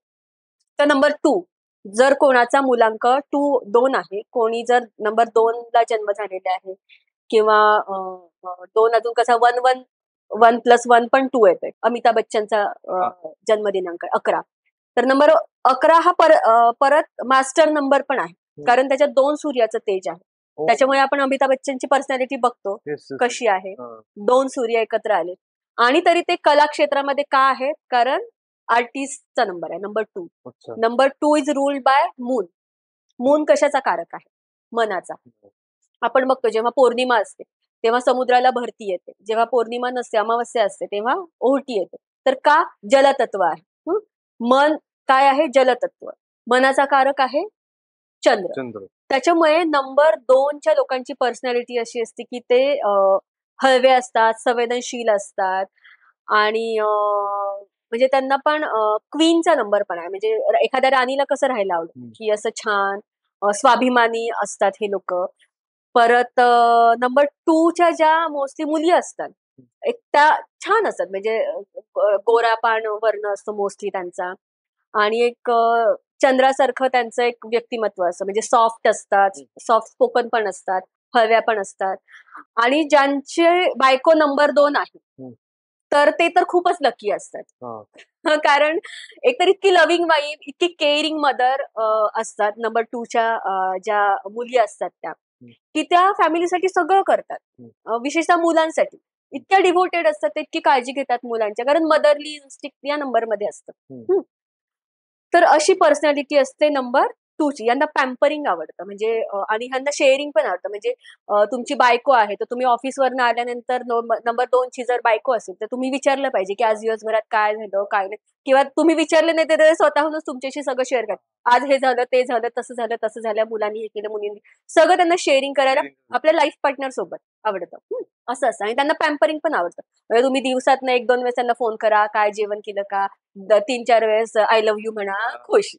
तर नंबर 2, जर कोणाचा मूलांक 2 आहे, कोणी जर नंबर 2 ला जन्म झालेला आहे, किंवा 2 अजून कसा 1-1 1+1 पण 2 येते. अमिताभ बच्चनचा जन्मदिनांक 11. तर नंबर 11 हा परत मास्टर नंबर पण आहे, कारण त्याच्यात 2 सूर्याचं तेज आहे. त्याच्यामुळे आपण अमिताभ बच्चनची पर्सनॅलिटी बघतो कशी आहे. 2 सूर्य एकत्र आले आणि तरी ते कला क्षेत्रामध्ये का आहेत, कारण आर्टिस्टचा नंबर आहे, number 2. Number 2 is ruled by moon. Moon कशाचा कारक आहे? मनाचा. आपण बघतो जेव्हा पौर्णिमा असते तेव्हा समुद्राला भरती येते, जेव्हा पौर्णिमा नसते, अमावस्या असते, तेव्हा ओहोटी येते. तर का? जलतत्व आहे. मन काय आहे? जलतत्व. मनाचा कारक आहे चंद्र. त्याच्यामुळे नंबर 2च्या लोकांची पर्सनॅलिटी अशी असते की ते हळवे असतात, संवेदनशील असतात आणि म्हणजे त्यांना पण क्वीनचा नंबर पण आहे. म्हणजे एखाद्या राणीला कसं राहायला आवडेल, की असं छान स्वाभिमानी असतात हे लोक. परत नंबर 2च्या ज्या मोस्टली मुली असतात, एक त्या छान असतात, म्हणजे गोरा पाण वर्ण असतो मोस्टली त्यांचा आणि एक चंद्रासारखं त्यांचं एक व्यक्तिमत्व असतं, म्हणजे सॉफ्ट असतात, सॉफ्ट स्पोकन पण असतात, हळव्या पण असतात आणि ज्यांचे बायको नंबर 2 आहे तर ते तर खूपच लकी असतात. कारण एकतर इतकी लव्हिंग वाईफ, इतकी केअरिंग मदर असतात नंबर 2च्या ज्या मुली असतात त्या, की त्या फॅमिलीसाठी सगळं करतात. विशेषतः मुलांसाठी इतक्या डिव्होटेड असतात, ते इतकी काळजी घेतात मुलांच्या, कारण मदरली इन्स्टिंक्ट या नंबरमध्ये असतं. तर अशी पर्सनॅलिटी असते नंबर 2ची. यांना पॅम्परिंग आवडतं, म्हणजे आणि ह्यांना शेअरिंग पण आवडतं. म्हणजे तुमची बायको आहे तर तुम्ही ऑफिसवरनं आल्यानंतर नंबर 2ची जर बायको असेल तर तुम्ही विचारलं पाहिजे की आज दिवसभरात काय झालं काय नाही, किंवा तुम्ही विचारले नाही तर स्वतःहूनच तुमच्याशी सगळं शेअर करा. आज हे झालं, ते झालं, तसं झालं, मुलांनी हे केलं, मुलींनी सगळं त्यांना शेअरिंग करायला आपल्या लाईफ पार्टनर सोबत आवडतं. असं असतं आणि त्यांना पॅम्परिंग पण आवडतं. म्हणजे तुम्ही दिवसातनं 1-2 वेळेस त्यांना फोन करा, काय जेवण केलं का, 3-4 वेळेस आय लव्ह यू म्हणा, खुश.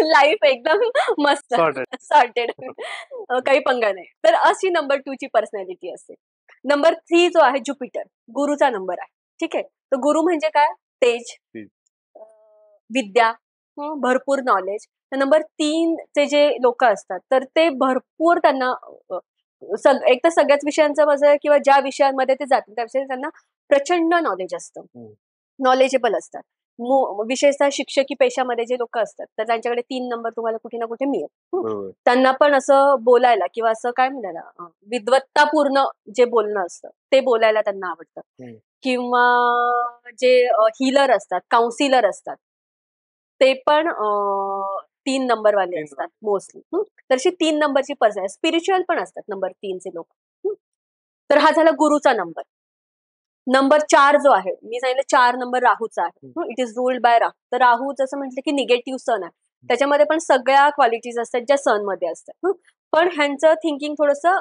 लाईफ एकदम मस्त सॉर्टेड. काही पंगा नाही. तर अशी नंबर 2ची पर्सनॅलिटी असते. नंबर 3 जो आहे ज्युपिटर, गुरुचा नंबर आहे. ठीक आहे. तर गुरु म्हणजे काय? तेज, विद्या, भरपूर नॉलेज. नंबर 3 चे जे लोक असतात तर ते भरपूर त्यांना एक तर सगळ्याच विषयांचं माझं किंवा ज्या विषयांमध्ये ते जातील त्या विषयी त्यांना प्रचंड नॉलेज असतं, नॉलेजेबल असतात. विशेषतः शिक्षकी पेशामध्ये जे लोक असतात तर त्यांच्याकडे 3 नंबर तुम्हाला कुठे ना कुठे मिळेल. त्यांना पण असं बोलायला किंवा असं काय म्हणायला विद्वत्तापूर्ण जे बोलणं असतं ते बोलायला त्यांना आवडतं. किंवा जे हीलर असतात, काउन्सिलर असतात, ते पण 3 नंबरवाले असतात मोस्टली. तर अशी 3 नंबरची पर्सन स्पिरिच्युअल पण असतात नंबर 3चे लोक. तर हा झाला गुरुचा नंबर. नंबर 4 जो आहे, मी सांगितलं 4 नंबर राहूचा आहे. इट इज रूल्ड बाय राहू. तर राहू जसं म्हटलं की निगेटिव्ह सन आहे, त्याच्यामध्ये पण सगळ्या क्वालिटीज असतात ज्या सन मध्ये असतात. पण ह्यांचं थिंकिंग थोडंसं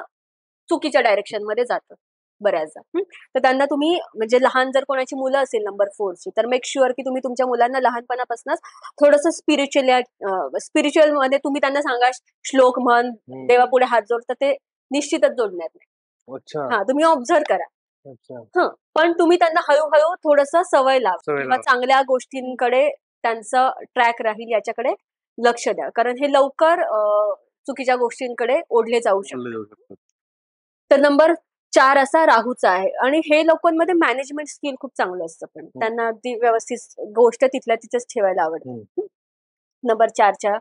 चुकीच्या डायरेक्शन मध्ये जातं बऱ्याचदा. तर त्यांना तुम्ही म्हणजे लहान जर कोणाची मुलं असेल नंबर 4ची तर मेक शुअर की तुम्ही तुमच्या मुलांना लहानपणापासूनच थोडंसं स्पिरिच्युअल मध्ये तुम्ही त्यांना सांगा, श्लोक म्हण, देवापुढे हात जोड, तर ते निश्चितच जोडणार नाही. हा, तुम्ही ऑब्झर्व करा. पण तुम्ही त्यांना हळूहळू थोडंसं सवय लावा किंवा चांगल्या गोष्टींकडे त्यांचं ट्रॅक राहील याच्याकडे लक्ष द्या, कारण हे लवकर चुकीच्या गोष्टींकडे ओढले जाऊ शकतात. तर नंबर 4 असा राहूचा आहे आणि हे लोकांमध्ये मॅनेजमेंट स्किल खूप चांगलं असतं, पण त्यांना ती व्यवस्थित गोष्ट तिथल्या तिथेच ठेवायला आवडते. नंबर 4च्या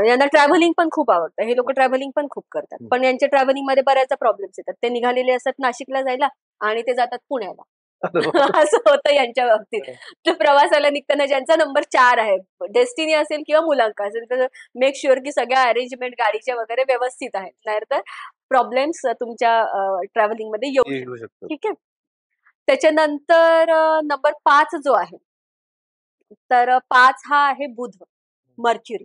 यांना ट्रॅव्हलिंग पण खूप आवडतं. हे लोक ट्रॅव्हलिंग पण खूप करतात, पण यांच्या ट्रॅव्हलिंग मध्ये बऱ्याचदा प्रॉब्लेम्स येतात. ते निघालेले असतात नाशिकला जायला आणि ते जातात पुण्याला. असं होतं यांच्या बाबतीत. तर प्रवासाला निघताना ज्यांचा नंबर 4 आहे, डेस्टिनी असेल किंवा मुलांक असेल, तर मेक शुअर की सगळ्या अरेंजमेंट गाडीच्या वगैरे व्यवस्थित आहेत, नाहीतर प्रॉब्लेम्स तुमच्या ट्रॅव्हलिंग मध्ये येऊ शकतात. ठीक आहे. त्याच्यानंतर नंबर 5 जो आहे, तर 5 हा आहे बुध, मर्क्युरी.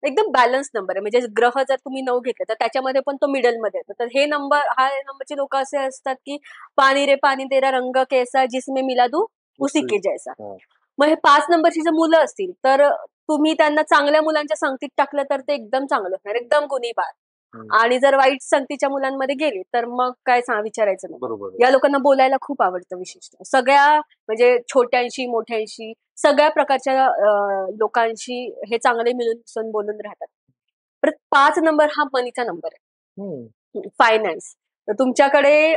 एकदम बॅलन्स नंबर आहे. म्हणजे ग्रह जर तुम्ही 9 घेतले तर त्याच्यामध्ये पण तो मिडल मध्ये येतो. तर हे नंबर, हा नंबरचे लोक असे असतात की पानी रे पानी तेरा रंग कैसा जिसमें मिला दू उसी के जैसा. मग हे 5 नंबरची जर मुलं असतील तर तुम्ही त्यांना चांगल्या मुलांच्या संगतीत टाकलं तर ते एकदम चांगलं होणार, एकदम गुणीबार. आणि जर वाईट संगतीच्या मुलांमध्ये गेली तर मग काय विचारायचं नाही. या लोकांना बोलायला खूप आवडतं, विशेषतः सगळ्या म्हणजे छोट्यांशी मोठ्यांशी सगळ्या प्रकारच्या लोकांशी हे चांगले मिळून मिसळून बोलून राहतात. परत 5 नंबर हा मनीचा नंबर आहे, फायनान्स. तर तुमच्याकडे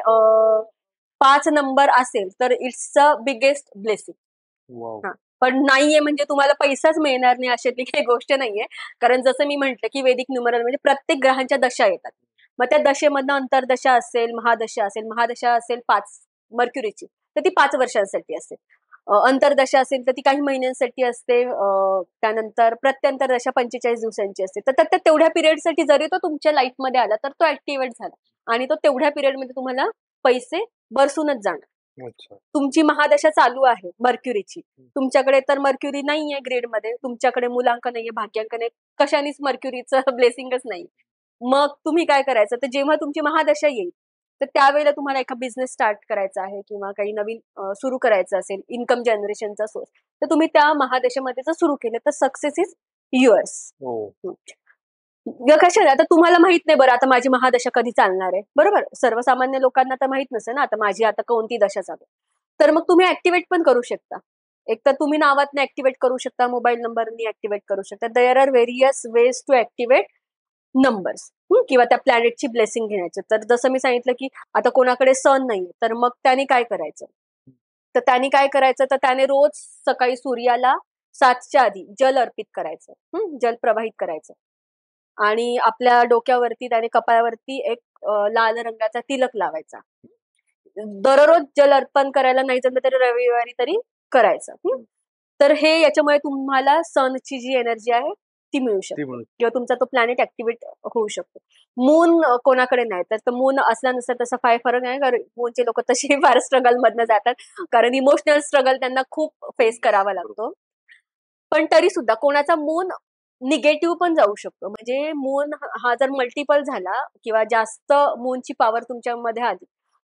5 नंबर असेल तर it's the biggest blessing. Wow. हा. पण नाहीये म्हणजे तुम्हाला पैसाच मिळणार नाही अशातली काही गोष्ट नाहीये. कारण जसं मी म्हंटल की वैदिक न्यूमरल म्हणजे प्रत्येक ग्रहांच्या दशा येतात. मग त्या दशेमधनं अंतर्दशा असेल, महादशा असेल 5 मर्क्युरीची, तर ती 5 वर्षांसाठी असेल. अंतर्दशा असेल तर ती काही महिन्यांसाठी असते. त्यानंतर प्रत्यंतरदशा 45 दिवसांची असते. तर त्या तेवढ्या पिरियडसाठी जरी तो तुमच्या लाईफमध्ये आला तर तो ऍक्टिव्हेट झाला आणि तो तेवढ्या पिरियडमध्ये तुम्हाला पैसे बरसूनच जाणार. अच्छा. तुमची महादशा चालू आहे मर्क्युरीची, तुमच्याकडे तर मर्क्युरी नाहीये ग्रेडमध्ये, तुमच्याकडे मुलांक नाहीये, भाग्यांक नाही, कशानेच मर्क्युरीचं ब्लेसिंगच नाही. मग तुम्ही काय करायचं, तर जेव्हा तुमची महादशा येईल तर त्यावेळेला तुम्हाला एका बिझनेस स्टार्ट करायचा आहे किंवा काही नवीन सुरू करायचं असेल, इन्कम जनरेशनचा सोर्स, तर तुम्ही त्या महादशेमध्ये जर सुरू केलं तर सक्सेस इज युअर्स. हो. कशाला आता तुम्हाला माहित नाही बरं आता माझी महादशा कधी चालणार आहे, बरोबर? सर्वसामान्य लोकांना तर माहित नसेल ना आता माझी आता कोणती दशा चालू आहे. तर मग तुम्ही ऍक्टिव्हेट पण करू शकता. एक तर तुम्ही नावातनं ऍक्टिव्हेट करू शकता, मोबाईल नंबरनी ऍक्टिव्हेट करू शकता. There are various ways to activate numbers किंवा त्या प्लॅनेटची ब्लेसिंग घेण्याचं. तर जसं मी सांगितलं की आता कोणाकडे सन नाही तर मग त्याने काय करायचं, तर त्याने रोज सकाळी सूर्याला 7च्या आधी जल अर्पित करायचं, जल प्रवाहित करायचं आणि आपल्या डोक्यावरती त्याने कपाळावरती एक लाल रंगाचा तिलक लावायचा. दररोज जल अर्पण करायला नाही जमलं तरी रविवारी तरी करायचं. तर हे याच्यामुळे तुम्हाला सनची जी एनर्जी आहे ती मिळू शकते किंवा तुमचा तो प्लॅनेट ऍक्टिव्हेट होऊ शकतो. मून कोणाकडे नाही तर मून असला नसला तसा फाय फरक आहे, कारण मूनचे लोक तसे फार स्ट्रगल मधनं जातात, कारण इमोशनल स्ट्रगल त्यांना खूप फेस करावा लागतो. पण तरी सुद्धा कोणाचा मून निगेटिव्ह पण जाऊ शकतो. म्हणजे मून हा जर मल्टिपल झाला किंवा जास्त मूनची पॉवर तुमच्यामध्ये आली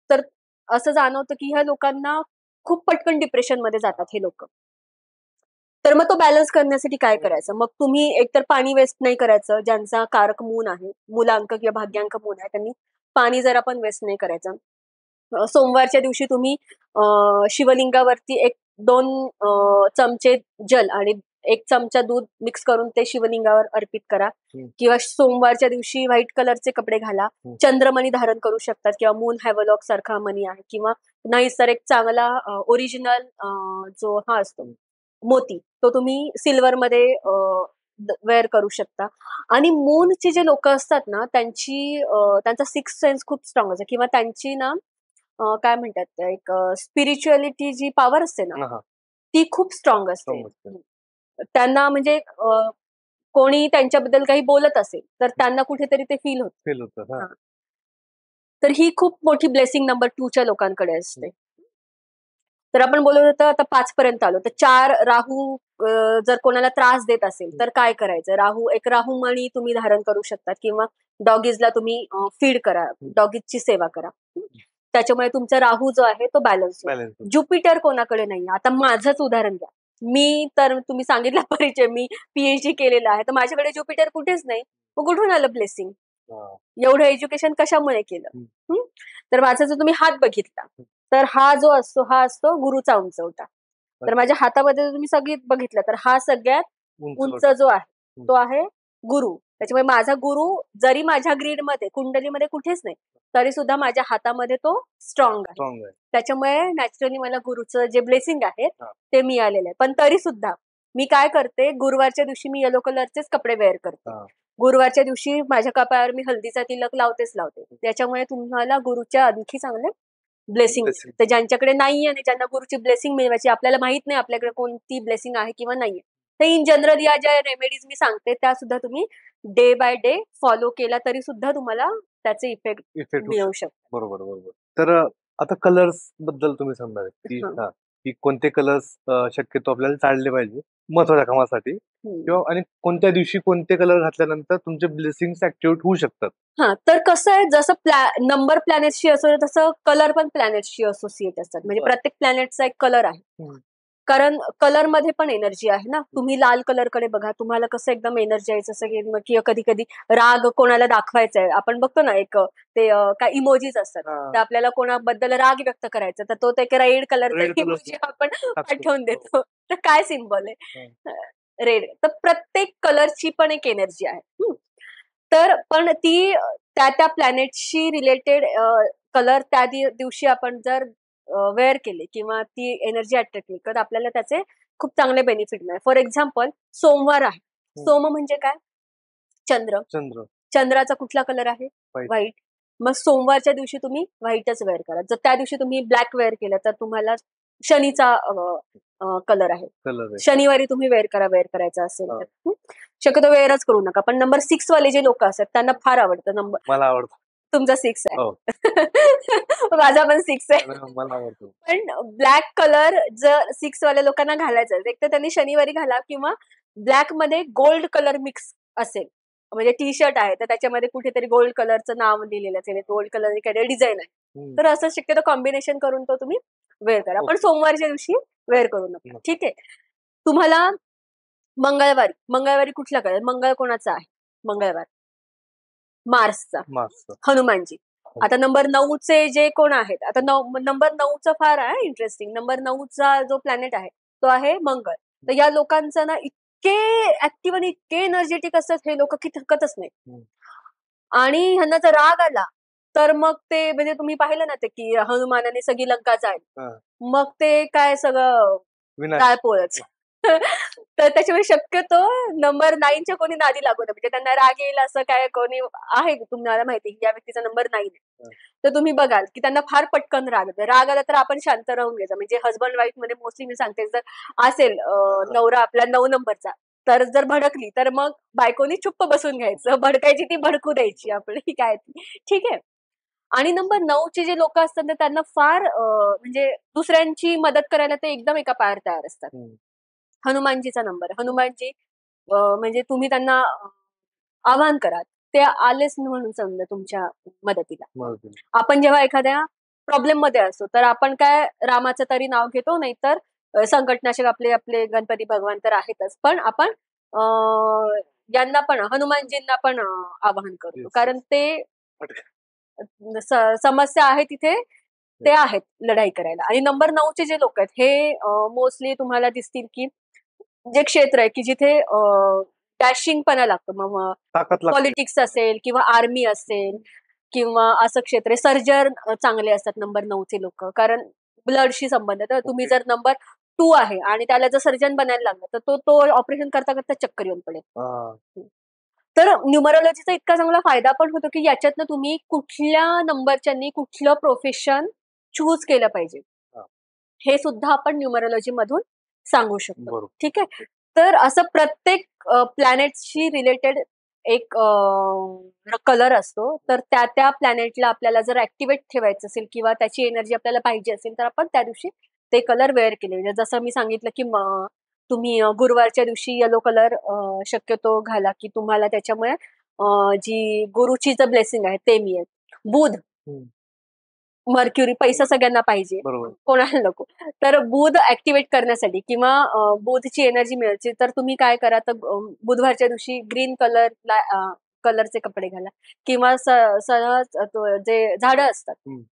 तर असं जाणवतं की ह्या लोकांना खूप पटकन डिप्रेशन मध्ये जातात हे लोक. तर मग तो बॅलन्स करण्यासाठी काय करायचं, मग तुम्ही एकतर पाणी वेस्ट नाही करायचं. ज्यांचा कारक मून आहे, मूलांक किंवा भाग्यांक मून आहे, त्यांनी पाणी जरा पण वेस्ट नाही करायचं. सोमवारच्या दिवशी तुम्ही शिवलिंगावरती 1-2 चमचे जल आणि 1 चमचा दूध मिक्स करून ते शिवलिंगावर अर्पित करा. किंवा सोमवारच्या दिवशी व्हाईट कलरचे कपडे घाला. चंद्रमणी धारण करू शकतात किंवा मून हॅवलॉक सारखा मणी आहे, किंवा नाही तर एक चांगला ओरिजिनल जो हा असतो मोती, तो तुम्ही सिल्वर मध्ये वेअर करू शकता. आणि मूनचे जे लोक असतात ना त्यांचा सिक्स सेन्स खूप स्ट्रॉंग असतो किंवा त्यांची ना काय म्हणतात एक स्पिरिच्युअलिटी जी पॉवर असते ना ती खूप स्ट्रॉंग असते. त्यांना म्हणजे कोणी त्यांच्याबद्दल काही बोलत असेल तर त्यांना कुठेतरी ते फील होतं. तर ही खूप मोठी ब्लेसिंग नंबर 2च्या लोकांकडे असते. तर आपण बोलत होतो आता 5 पर्यंत आलो, तर 4 राहू जर कोणाला त्रास देत असेल तर काय करायचं, राहू मणी तुम्ही धारण करू शकता किंवा डॉगीजला तुम्ही फीड करा, डॉगीजची सेवा करा. त्याच्यामुळे तुमचा राहू जो आहे तो बॅलन्स होईल. ज्युपिटर कोणाकडे नाही. आता माझंच उदाहरण घ्या, मी तर तुम्ही सांगितला परिचय, मी पीएचडी केलेला आहे, तर माझ्याकडे ज्युपिटर कुठेच नाही. मग कुठून आलं ब्लेसिंग? एवढं एज्युकेशन कशामुळे केलं? तर माझा जो तुम्ही हात बघितला तर हा असतो गुरुचा उंचवटा. तर माझ्या हातामध्ये तुम्ही सगळी बघितलं तर हा सगळ्यात उंच जो आहे तो आहे गुरु. त्याच्यामुळे माझा गुरु जरी माझ्या ग्रीडमध्ये कुंडलीमध्ये कुठेच नाही तरी सुद्धा माझ्या हातामध्ये तो स्ट्रॉंग आहे. त्याच्यामुळे नॅचरली मला गुरुचं जे ब्लेसिंग आहे ते मिळालेलं आहे. पण तरी सुद्धा मी काय करते, गुरुवारच्या दिवशी मी येलो कलरचेच कपडे वेअर करते. गुरुवारच्या दिवशी माझ्या कपाळावर मी हल्दीचा तिलक लावते. त्याच्यामुळे तुम्हाला गुरुच्या आणखी चांगले ब्लेसिंग. तर ज्यांच्याकडे नाहीये आणि ज्यांना गुरुची ब्लेसिंग मिळवायची, आपल्याला माहित नाही आपल्याकडे कोणती ब्लेसिंग आहे किंवा नाहीये, तर इन जनरल या ज्या रेमेडीज मी सांगते त्या सुद्धा तुम्ही डे बाय डे फॉलो केला तरी सुद्धा तुम्हाला त्याचे इफेक्ट मिळू शकतो. बरोबर. तर आता कलर्स बद्दल तुम्ही सांगणार की कोणते कलर्स शक्यतो आपल्याला टाळले पाहिजे महत्वाच्या कामासाठी, किंवा आणि कोणत्या दिवशी कोणते कलर घातल्यानंतर तुमचे ब्लेसिंग्स ऍक्टिव्हेट होऊ शकतात. तर कसं आहे, जसं नंबर प्लॅनेटशी असतो तसं कलर पण प्लॅनेटशी असोसिएट असतात. म्हणजे प्रत्येक प्लॅनेटचा एक कलर आहे, कारण कलर मध्ये पण एनर्जी आहे ना. तुम्ही लाल कलर कडे बघा, तुम्हाला कसं एकदम एनर्जी आहे, जसं की कधी कधी राग कोणाला दाखवायचा आहे, आपण बघतो ना एक ते काय इमोजीज असतात, तर आपल्याला कोणाबद्दल राग व्यक्त करायचा तर तो एक रेड कलरचा इमोजी आपण पाठवून देतो. तर काय सिम्बॉल आहे? रेड. तर प्रत्येक कलरची पण एक एनर्जी आहे. तर पण ती त्या प्लॅनेटशी रिलेटेड कलर त्या दिवशी आपण जर वेअर केले किंवा ती एनर्जी अट्रॅक्ट केली तर आपल्याला त्याचे खूप चांगले बेनिफिट मिळेल. फॉर एक्झाम्पल सोमवार आहे. सोम म्हणजे काय? चंद्र. चंद्र. चंद्राचा कुठला कलर आहे? White. व्हाईट. मग सोमवारच्या दिवशी तुम्ही व्हाईटच वेअर करा. जर त्या दिवशी तुम्ही ब्लॅक वेअर केलं तर तुम्हाला शनीचा कलर आहे. कलर आहे. शनिवारी तुम्ही वेअर करायचं असेल तर शक्यतो वेअरच करू नका. पण नंबर 6 वाले जे लोक असतात त्यांना फार आवडतं नंबर. मला आवडतं. तुमचा 6 आहे. हो. माझा पण 6 आहे. मला आवडतो. पण ब्लॅक कलर जर 6 वाल्या लोकांना घालायचा आहे, एक तर त्यांनी शनिवारी घाला किंवा ब्लॅक मध्ये गोल्ड कलर मिक्स असेल. म्हणजे टी शर्ट आहे तर त्याच्यामध्ये कुठेतरी गोल्ड कलरचं नाव लिहिलेलं असेल, गोल्ड कलर काही डिझाईन आहे. तर असं शक्यतो कॉम्बिनेशन करून तो तुम्ही वेअर करा. पण सोमवारच्या दिवशी वेअर करू नका. ठीक आहे. तुम्हाला मंगळवारी कुठला कलर? मंगळ कोणाचा आहे? मंगळवार मार्सचा, हनुमानजी. आता नंबर 9चे जे कोण आहेत, आता नंबर 9चं फार आहे इंटरेस्टिंग. नंबर 9चा जो प्लॅनेट आहे तो आहे मंगळ. तर या लोकांचा ना इतके ऍक्टिव्ह आणि इतके एनर्जेटिक असतात हे लोक की थकतच नाही. आणि ह्यांना जर राग आला तर मग ते म्हणजे तुम्ही पाहिलं ना ते की हनुमानाने सगळी लंका जाईल, मग ते काय सगळं जाळपोळच. तर त्याच्यामुळे शक्यतो नंबर 9च्या कोणी नादी लागू नये. म्हणजे त्यांना राग येईल असं काय कोणी आहे तुम्हाला माहिती की या व्यक्तीचा नंबर 9 आहे तर तुम्ही बघाल की त्यांना फार पटकन राग आला तर आपण शांत राहून घ्यायचं. म्हणजे हजबंड वाईफ मध्ये मोस्टली मी सांगते जर असेल नवरा आपला 9 नंबरचा तर जर भडकली तर मग बायकोनी चुप्प बसून घ्यायचं. भडकायची ती भडकू द्यायची आपली काय ती. ठीक आहे. आणि नंबर 9चे जे लोक असतात ना त्यांना फार म्हणजे दुसऱ्यांची मदत करायला ते एकदम एका पायावर तयार असतात. हनुमानजीचा नंबर. हनुमानजी म्हणजे तुम्ही त्यांना आवाहन करा. ते आलेच म्हणून समजा तुमच्या मदतीला. आपण जेव्हा एखाद्या प्रॉब्लेम मध्ये असतो तर आपण काय रामाचं तरी नाव घेतो, नाहीतर संकटनाशक आपले गणपती भगवान तर आहेतच. पण आपण यांना पण हनुमानजींना पण आवाहन करतो. कारण ते समस्या आहे तिथे ते आहेत लढाई करायला. आणि नंबर 9चे जे लोक आहेत हे मोस्टली तुम्हाला दिसतील की जे क्षेत्र आहे की जिथे डॅशिंगपणा लागतो. मग पॉलिटिक्स असेल किंवा आर्मी असेल किंवा असं क्षेत्र आहे. सर्जन चांगले असतात नंबर 9चे लोक. कारण ब्लडशी संबंध. तर तुम्ही जर नंबर 2 आहे आणि त्याला जर सर्जन बनायला लागला तर तो ऑपरेशन करता करता चक्कर येऊन पडेल. तर न्यूमरोलॉजीचा इतका चांगला फायदा पण होतो की याच्यातनं तुम्ही कुठल्या नंबरच्यांनी कुठलं प्रोफेशन चूज केलं पाहिजे हे सुद्धा आपण न्यूमरोलॉजी मधून सांगू शकतो. ठीक आहे. तर असं प्रत्येक प्लॅनेटशी रिलेटेड एक कलर असतो. तर त्या प्लॅनेटला आपल्याला जर ऍक्टिव्हेट ठेवायचं असेल किंवा त्याची एनर्जी आपल्याला पाहिजे असेल तर आपण त्या दिवशी ते कलर वेअर केले. जसं मी सांगितलं की तुम्ही गुरुवारच्या दिवशी येलो कलर शक्यतो घाला की तुम्हाला त्याच्यामुळे जी गुरुची जर ब्लेसिंग आहे ते मिळेल. बुध, मर्क्युरी, पैसा सगळ्यांना पाहिजे, कोणाला नको. तर बुध ऍक्टिव्हेट करण्यासाठी किंवा बुधची एनर्जी मिळायची तर तुम्ही काय करा तर बुधवारच्या दिवशी ग्रीन कलरचे कपडे घाला किंवा सहज जे झाडं असतात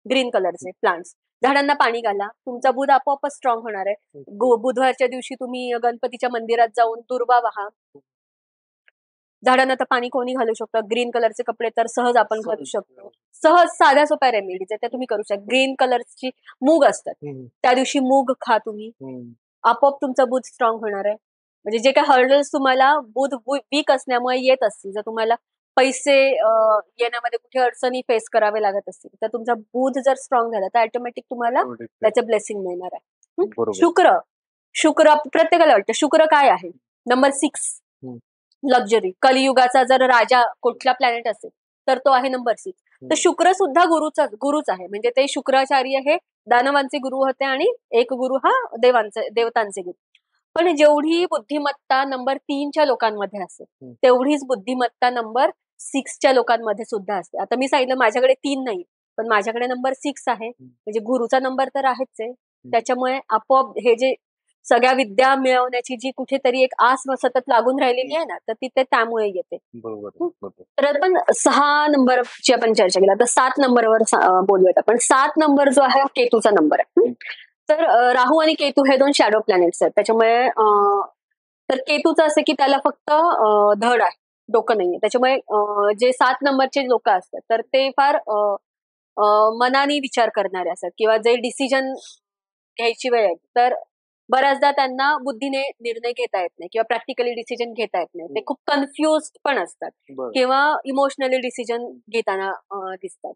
ग्रीन कलरचे प्लांट्स झाडांना पाणी घाला. तुमचा बुध आपोआपच स्ट्रॉंग होणार आहे. बुधवारच्या दिवशी तुम्ही गणपतीच्या मंदिरात जाऊन दुर्वा वाहा. झाडांना तर पाणी कोणी घालू शकतं. ग्रीन कलरचे कपडे तर सहज आपण घालू शकतो. सहज साध्या सोप्या रेमेडीज त्या तुम्ही करू शकता. ग्रीन कलरची मूग असतात त्या दिवशी मूग खा तुम्ही. आपोआप तुमचा बुध स्ट्रॉंग होणार आहे. म्हणजे जे काही हर्डल्स तुम्हाला बुध वीक असल्यामुळे येत असतील, जर तुम्हाला पैसे येण्यामध्ये कुठे अडचणी फेस करावे लागत असतील तर तुमचा बुध जर स्ट्रॉंग झाला तर ऑटोमॅटिक तुम्हाला त्याचं ब्लेसिंग मिळणार आहे. शुक्र प्रत्येकाला वाटतं शुक्र काय आहे? Number 6 luxury. कलियुगाचा जर राजा कुठला प्लॅनेट असेल तर तो आहे नंबर 6. तर शुक्र सुद्धा गुरुच आहे. म्हणजे ते शुक्राचार्य हे दानवांचे गुरु होते आणि एक गुरु हा देवतांचे गुरु. पण जेवढी बुद्धिमत्ता नंबर 3च्या लोकांमध्ये असेल तेवढीच बुद्धिमत्ता नंबर 6च्या लोकांमध्ये सुद्धा असते. आता मी सांगितलं माझ्याकडे 3 नाही पण माझ्याकडे नंबर 6 आहे. म्हणजे गुरुचा नंबर तर आहेच आहे. त्याच्यामुळे आपोआप हे जे सगळ्या विद्या मिळवण्याची जी कुठेतरी एक आस सतत लागून राहिलेली आहे ना तर ती त्यामुळे येते. तर आपण 6 नंबरची आपण चर्चा केली. आता 7 नंबरवर बोलूयात आपण. 7 नंबर जो आहे केतूचा नंबर आहे. तर राहू आणि केतू हे 2 शॅडो प्लॅनेट्स आहेत. त्याच्यामुळे तर केतूचं असं की त्याला फक्त धड आहे, डोकं नाहीये. त्याच्यामुळे जे 7 नंबरचे लोक असतात तर ते फार मनाने विचार करणारे असतात किंवा जे डिसिजन घ्यायची वेळ आहे तर बऱ्याचदा त्यांना बुद्धीने निर्णय घेता येत नाही किंवा प्रॅक्टिकली डिसिजन घेता येत नाही. ते खूप कन्फ्युज पण असतात बरं. किंवा इमोशनली डिसिजन घेताना दिसतात.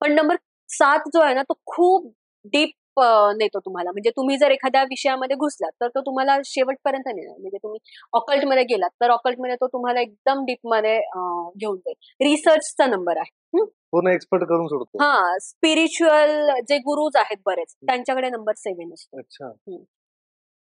पण नंबर 7 जो आहे ना तो खूप डीप नेतो तुम्हाला. म्हणजे तुम्ही जर एखाद्या विषयामध्ये घुसलात तर तो तुम्हाला शेवटपर्यंत नेणार. म्हणजे तुम्ही ऑकल्ट मध्ये गेलात तर ऑकल्ट मध्ये तो तुम्हाला एकदम डीप मध्ये घेऊन जाईल. रिसर्चचा नंबर आहे. पूर्ण एक्सपर्ट करून सोडतो. हा, स्पिरिच्युअल जे गुरुज आहेत बरेच त्यांच्याकडे नंबर 7 असतो. अच्छा.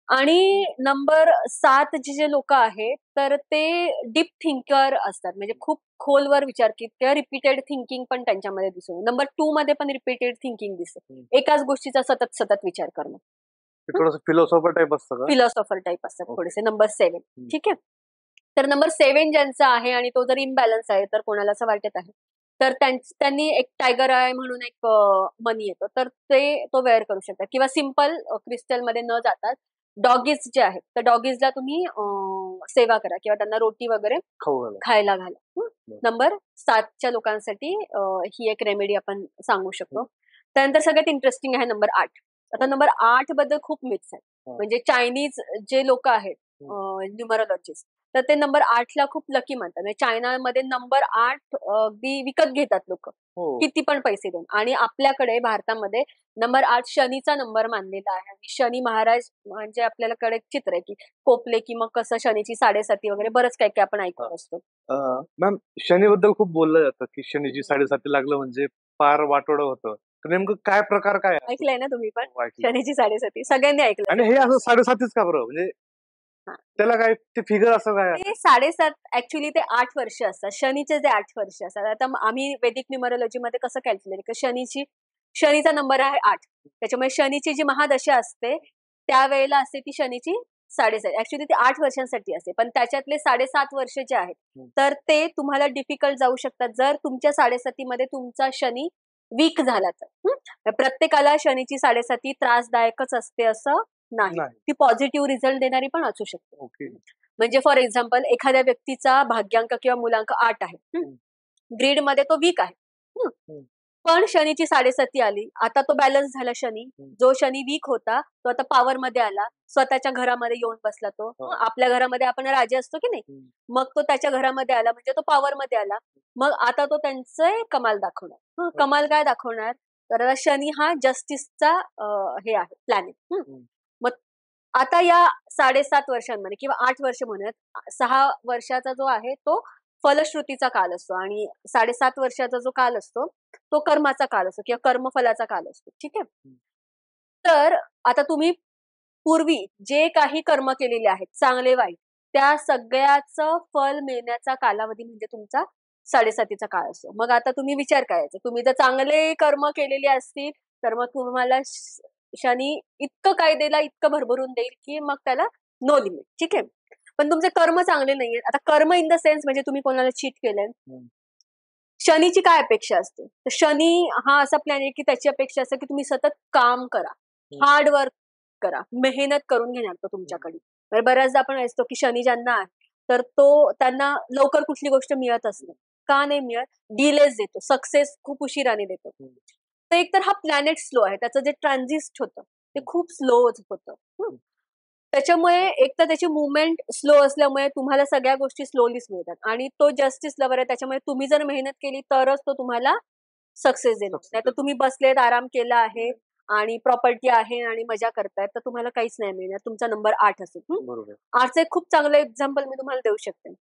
आणि नंबर 7 जे लोक आहेत तर ते डीप थिंकर असतात. म्हणजे खूप खोलवर विचार किंवा रिपीटेड थिंकिंग पण त्यांच्यामध्ये दिसून. नंबर 2 मध्ये पण रिपीटेड थिंकिंग दिसते. एकाच गोष्टीचा सतत सतत विचार करणं. ते थोडंसं फिलॉसॉफर टाइप असतं का? फिलॉसॉफर टाईप असतात Okay. थोडेसे. नंबर 7. ठीक आहे. तर नंबर 7 ज्यांचा आहे आणि तो जर इम्बॅलन्स आहे तर कोणाला असं वाटत आहे तर त्यांनी एक टायगर आय म्हणून एक मनी येतो तर ते तो वेअर करू शकतात किंवा सिम्पल क्रिस्टल मध्ये न जातात डॉगीज जे आहेत तर डॉगीजला तुम्ही सेवा करा किंवा त्यांना रोटी वगैरे खाऊ घाला. खायला घाला. नंबर 7च्या लोकांसाठी ही एक रेमेडी आपण सांगू शकतो. त्यानंतर सगळ्यात इंटरेस्टिंग आहे नंबर 8. आता नंबर 8 बद्दल खूप मिथ्स आहेत. म्हणजे चायनीज जे लोक आहेत न्यूमरोलॉजिस्ट तर ते नंबर 8ला खूप लकी म्हणतात. म्हणजे चायनामध्ये नंबर 8 अगदी विकत घेतात लोक हो. किती पण पैसे देऊन. आणि आपल्याकडे भारतामध्ये नंबर 8 शनीचा नंबर मानलेला आहे. आणि शनी महाराज म्हणजे आपल्याकडे एक चित्र आहे की कोपले की मग कसं शनीची 7.5 वगैरे बरंच काही काही आपण ऐकत असतो. मॅम, शनीबद्दल खूप बोललं जातं की शनीची 7.5 लागलं म्हणजे फार वाटोळं होतं. तर नेमकं काय प्रकार काय आहे? ऐकलंय ना तुम्ही पण हो, ऐकलं. शनीची 7.5 सगळ्यांनी ऐकलं आणि हे असं 7.5च का बरं? म्हणजे हा. त्याला काय ते फिगर असं काय आहे? ते 7.5 ऍक्च्युली ते 8 वर्ष असतात. शनीचे जे 8 वर्ष असतात. आता आम्ही वैदिक न्यूमरोलॉजी मध्ये कसं कॅल्क्युलेट की शनीचा नंबर आहे 8. त्याच्यामुळे शनीची जी महादशा असते त्यावेळेला असते ती शनीची 7.5. ऍक्च्युली ती 8 वर्षांसाठी असते पण त्याच्यातले 7.5 वर्ष जे आहेत तर ते तुम्हाला डिफिकल्ट जाऊ शकतात जर तुमच्या 7.5 मध्ये तुमचा शनी वीक झाला तर. प्रत्येकाला शनीची 7.5 त्रासदायकच असते असं नाही. नाही. ती पॉझिटिव्ह रिझल्ट देणारी पण असू शकते. ओके. म्हणजे फॉर एक्झाम्पल एखाद्या व्यक्तीचा भाग्यांक किंवा मुलांक 8 आहे. ग्रीड मध्ये तो वीक आहे. पण शनीची 7.5 आली. आता तो बॅलन्स झाला शनी. जो शनी वीक होता तो आता पॉवर मध्ये आला. स्वतःच्या घरामध्ये येऊन बसला तो. आपल्या घरामध्ये आपण राजे असतो की नाही. मग तो त्याच्या घरामध्ये आला म्हणजे तो पॉवर मध्ये आला. मग आता तो त्यांचे कमाल दाखवणार. कमाल काय दाखवणार तर आता शनी हा जस्टिसचा हे आहे प्लॅनेट. मग आता या 7.5 वर्षांमध्ये किंवा 8 वर्ष म्हणत 6 वर्षाचा जो आहे तो फलश्रुतीचा काल असतो आणि 7.5 वर्षाचा जो काल असतो तो कर्माचा काल असतो किंवा कर्मफलाचा काल असतो. ठीक आहे. तर आता तुम्ही पूर्वी जे काही कर्म केलेले आहेत चांगले वाईट त्या सगळ्याचं फल मिळण्याचा कालावधी म्हणजे तुमचा 7.5चा काळ असतो. मग आता तुम्ही विचार करायचा तुम्ही जर चांगले कर्म केलेले असतील तर मग तुम्हाला शनी इतकं कायदेला इतकं भरभरून देईल की मग त्याला नो लिमिट. ठीक आहे. पण तुमचे कर्म चांगले नाहीये. आता कर्म इन द सेन्स म्हणजे तुम्ही कोणाला चीट केलंय. शनीची काय अपेक्षा असते तर शनी हा असा प्लॅनेट की त्याची अपेक्षा असते की तुम्ही सतत काम करा हार्ड वर्क करा मेहनत करून घेणार तो तुमच्याकडे. बऱ्याचदा आपण असतो की शनी ज्यांना आहे तर तो त्यांना लवकर कुठली गोष्ट मिळत असते. का नाही मिळत डिलेज देतो सक्सेस खूप उशिराने देतो. तर एक तर हा प्लॅनेट स्लो आहे त्याचं जे ट्रान्झिस्ट होतं ते खूप स्लो होतं. त्याच्यामुळे एक तर त्याची मुवमेंट स्लो असल्यामुळे तुम्हाला सगळ्या गोष्टी स्लोलीच मिळतात आणि तो जस्टिस लवर आहे त्याच्यामुळे तुम्ही जर मेहनत केली तरच तो तुम्हाला सक्सेस देणार. नाही तर तुम्ही बसलेत आराम केला आहे आणि प्रॉपर्टी आहे आणि मजा करतायत तर तुम्हाला काहीच नाही मिळणार. तुमचा नंबर 8 असेल. बरोबर. 8चं एक खूप चांगलं एक्झाम्पल मी तुम्हाला देऊ शकते.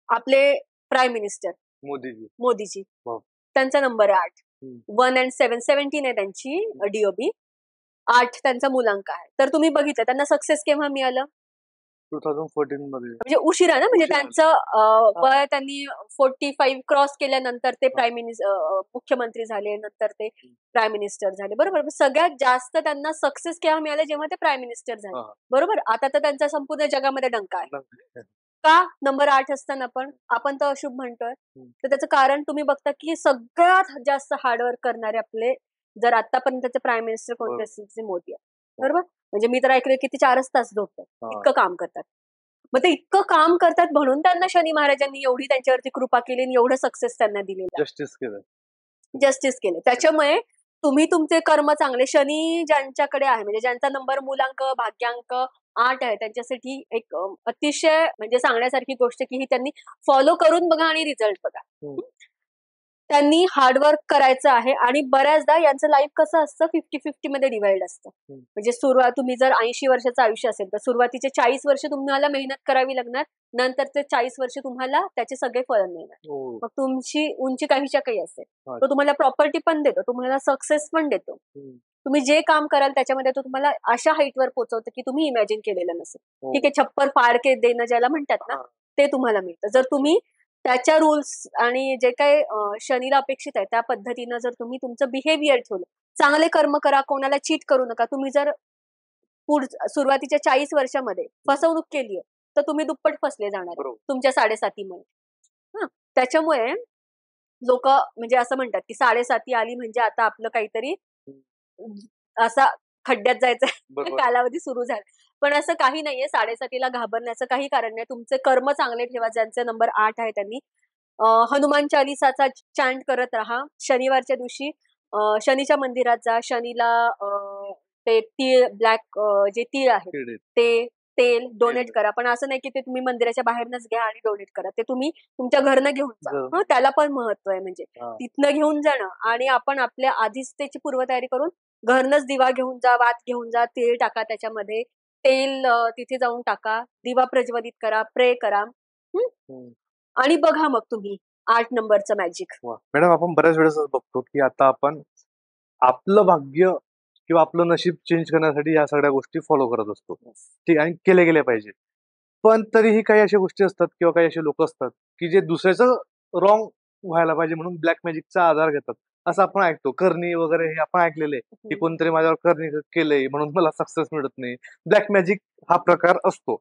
आपले प्राईम मिनिस्टर मोदीजी त्यांचा नंबर आहे 8. 1 and 7 17 आहे त्यांची डीओबी. 8 त्यांचा मुलांक आहे. तर तुम्ही बघितलं त्यांना सक्सेस केव्हा मिळालं 2014 मध्ये. म्हणजे उशिरा ना म्हणजे त्यांचं वय त्यांनी 45 क्रॉस केल्यानंतर ते मुख्यमंत्री झाले नंतर ते प्राईम मिनिस्टर झाले. बरोबर. सगळ्यात जास्त त्यांना सक्सेस केव्हा मिळाले जेव्हा ते प्राईम मिनिस्टर झाले. बरोबर. आता तर त्यांचा संपूर्ण जगामध्ये डंका आहे. का नंबर 8 असताना आपण तर अशुभ म्हणतोय. तर त्याचं कारण तुम्ही बघता की सगळ्यात जास्त हार्डवर्क करणारे आपले जर आतापर्यंतचे प्राईम मिनिस्टर कोणते असतील मोदी आहे. बरोबर. म्हणजे मी तर ऐकलं की ते 4च तास झोपतात इतकं काम करतात. मग ते इतकं काम करतात म्हणून त्यांना शनी महाराजांनी एवढी त्यांच्यावरती कृपा केली आणि एवढं सक्सेस त्यांना दिलेलं जस्टिस केलं. जस्टिस केले. त्याच्यामुळे तुम्ही तुमचे कर्म चांगले, शनी ज्यांच्याकडे आहे म्हणजे ज्यांचा नंबर मूलांक भाग्यांक 8 आहे त्यांच्यासाठी एक अतिशय म्हणजे सांगण्यासारखी गोष्ट की ही त्यांनी फॉलो करून बघा आणि रिझल्ट बघा. हम्म. त्यांनी हार्डवर्क करायचं आहे आणि बऱ्याचदा यांचं लाईफ कसं असतं 50-50 मध्ये डिवाइड असतं. म्हणजे सुरुवात तुम्ही जर 80 वर्षाचं आयुष्य असेल तर सुरुवातीचे 40 वर्ष तुम्हाला मेहनत करावी लागणार, नंतरचे 40 वर्ष तुम्हाला त्याचे सगळे फळ मिळणार. हो. मग तुमची उंची काहीच्या काही असेल हा. तो तुम्हाला प्रॉपर्टी पण देतो, तुम्हाला सक्सेस पण देतो. हम्म. तुम्ही जे काम कराल त्याच्यामध्ये तो तुम्हाला अशा हाईटवर पोहोचवतं की तुम्ही इमॅजिन केलेलं नसेल. हो. ठीक आहे, छप्पर फाड के देणं ज्याला म्हणतात ना हा. ते तुम्हाला मिळतं जर तुम्ही त्याच्या रूल्स आणि जे काही शनीला अपेक्षित आहे त्या पद्धतीनं जर तुम्ही तुमचं बिहेवियर ठेवलं, चांगले कर्म करा, कोणाला चीट करू नका. तुम्ही जर सुरुवातीच्या 40 वर्षामध्ये फसवणूक केली आहे तर तुम्ही दुप्पट फसले जाणार आहे बरोबर. तुमच्या 7.5 हा त्याच्यामुळे लोक म्हणजे असं म्हणतात की 7.5 आली म्हणजे आता आपलं काहीतरी असा खड्ड्यात जायचं बरोबर. कालावधी सुरू झाला. पण असं काही नाहीये, 7.5ला घाबरण्याचं काही कारण नाही. तुमचे कर्म चांगले ठेवा. ज्यांचे नंबर 8 आहे त्यांनी हनुमान चालिसाचा चॅन्ट करत राहा. शनिवारच्या दिवशी शनीच्या मंदिरात जा. शनीला ते तीळ ब्लॅक जे तीळ आहे किडे. ते तेल डोनेट तेल. करा. पण असं नाही की ते तुम्ही मंदिराच्या बाहेरनच घ्या आणि डोनेट करा. ते तुम्ही तुमच्या घरनं घेऊन जा. घरून. त्याला पण महत्व आहे. म्हणजे हा. तिथनं घेऊन जाणं आणि आपण आपल्या आधीच त्याची पूर्वतयारी करून घरनच दिवा घेऊन जा, वात घेऊन जा, तेल टाका त्याच्यामध्ये, तेल तिथे जाऊन टाका, दिवा प्रज्वलित करा, प्रे करा. आणि बघा मग तुम्ही 8 नंबरचं मॅजिक. वा. मॅडम आपण बऱ्याच वेळेस बघतो की आता आपण आपलं भाग्य किंवा आपलं नशीब चेंज करण्यासाठी या सगळ्या गोष्टी फॉलो करत असतो. ठीक आहे, आणि केल्या गेल्या पाहिजे. पण तरीही काही अशा गोष्टी असतात किंवा काही असे लोक असतात की जे दुसऱ्याचं रॉंग व्हायला पाहिजे म्हणून ब्लॅक मॅजिकचा आधार घेतात. असं आपण ऐकतो, करणी वगैरे हे आपण ऐकलेले की कोणतरी माझ्यावर करणी केलंय म्हणून मला सक्सेस मिळत नाही. ब्लॅक मॅजिक हा प्रकार असतो.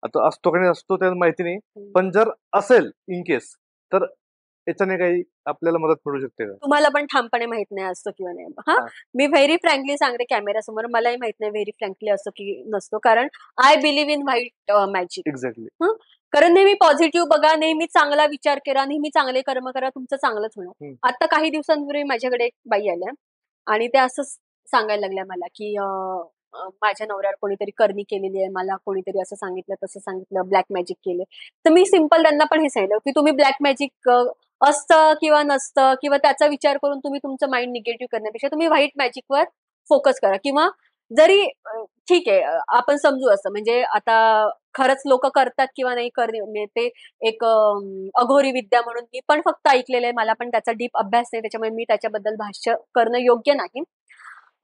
आता असतो का नाही असतो त्याला माहिती नाही, पण जर असेल इन केस तर याच्याने काही आपल्याला मदत मिळू शकते का? तुम्हाला पण ठामपणे माहित नाही असतो किंवा नाही. हा, हा. मी व्हेरी फ्रँकली सांगते कॅमेऱ्यासमोर, मलाही माहित नाही व्हेरी फ्रँकली असतो की नसतो. कारण I believe in white magic. Exactly. कारण नेहमी पॉझिटिव्ह बघा, नेहमी चांगला विचार करा, नेहमी चांगले कर्म करा, तुमचं चांगलंच होणार. आता काही दिवसांपूर्वी माझ्याकडे एक बाई आल्या आणि त्या असंच सांगायला लागल्या मला की माझ्या नवऱ्यावर कोणीतरी करणी केलेली आहे, मला कोणीतरी असं सांगितलं तसं सांगितलं, ब्लॅक मॅजिक केले. तर मी सिंपल त्यांना पण हे सांगितलं की तुम्ही ब्लॅक मॅजिक असतं किंवा नसतं किंवा त्याचा विचार करून तुम्ही तुमचं माइंड निगेटिव्ह करण्यापेक्षा तुम्ही व्हाईट मॅजिकवर फोकस करा. किंवा जरी ठीक आहे आपण समजू असं म्हणजे आता खरंच लोक करतात किंवा नाही करणे ते एक अघोरी विद्या म्हणून मी पण फक्त ऐकलेलं आहे, मला पण त्याचा डीप अभ्यास नाही, त्याच्यामुळे मी त्याच्याबद्दल भाष्य करणं योग्य नाही.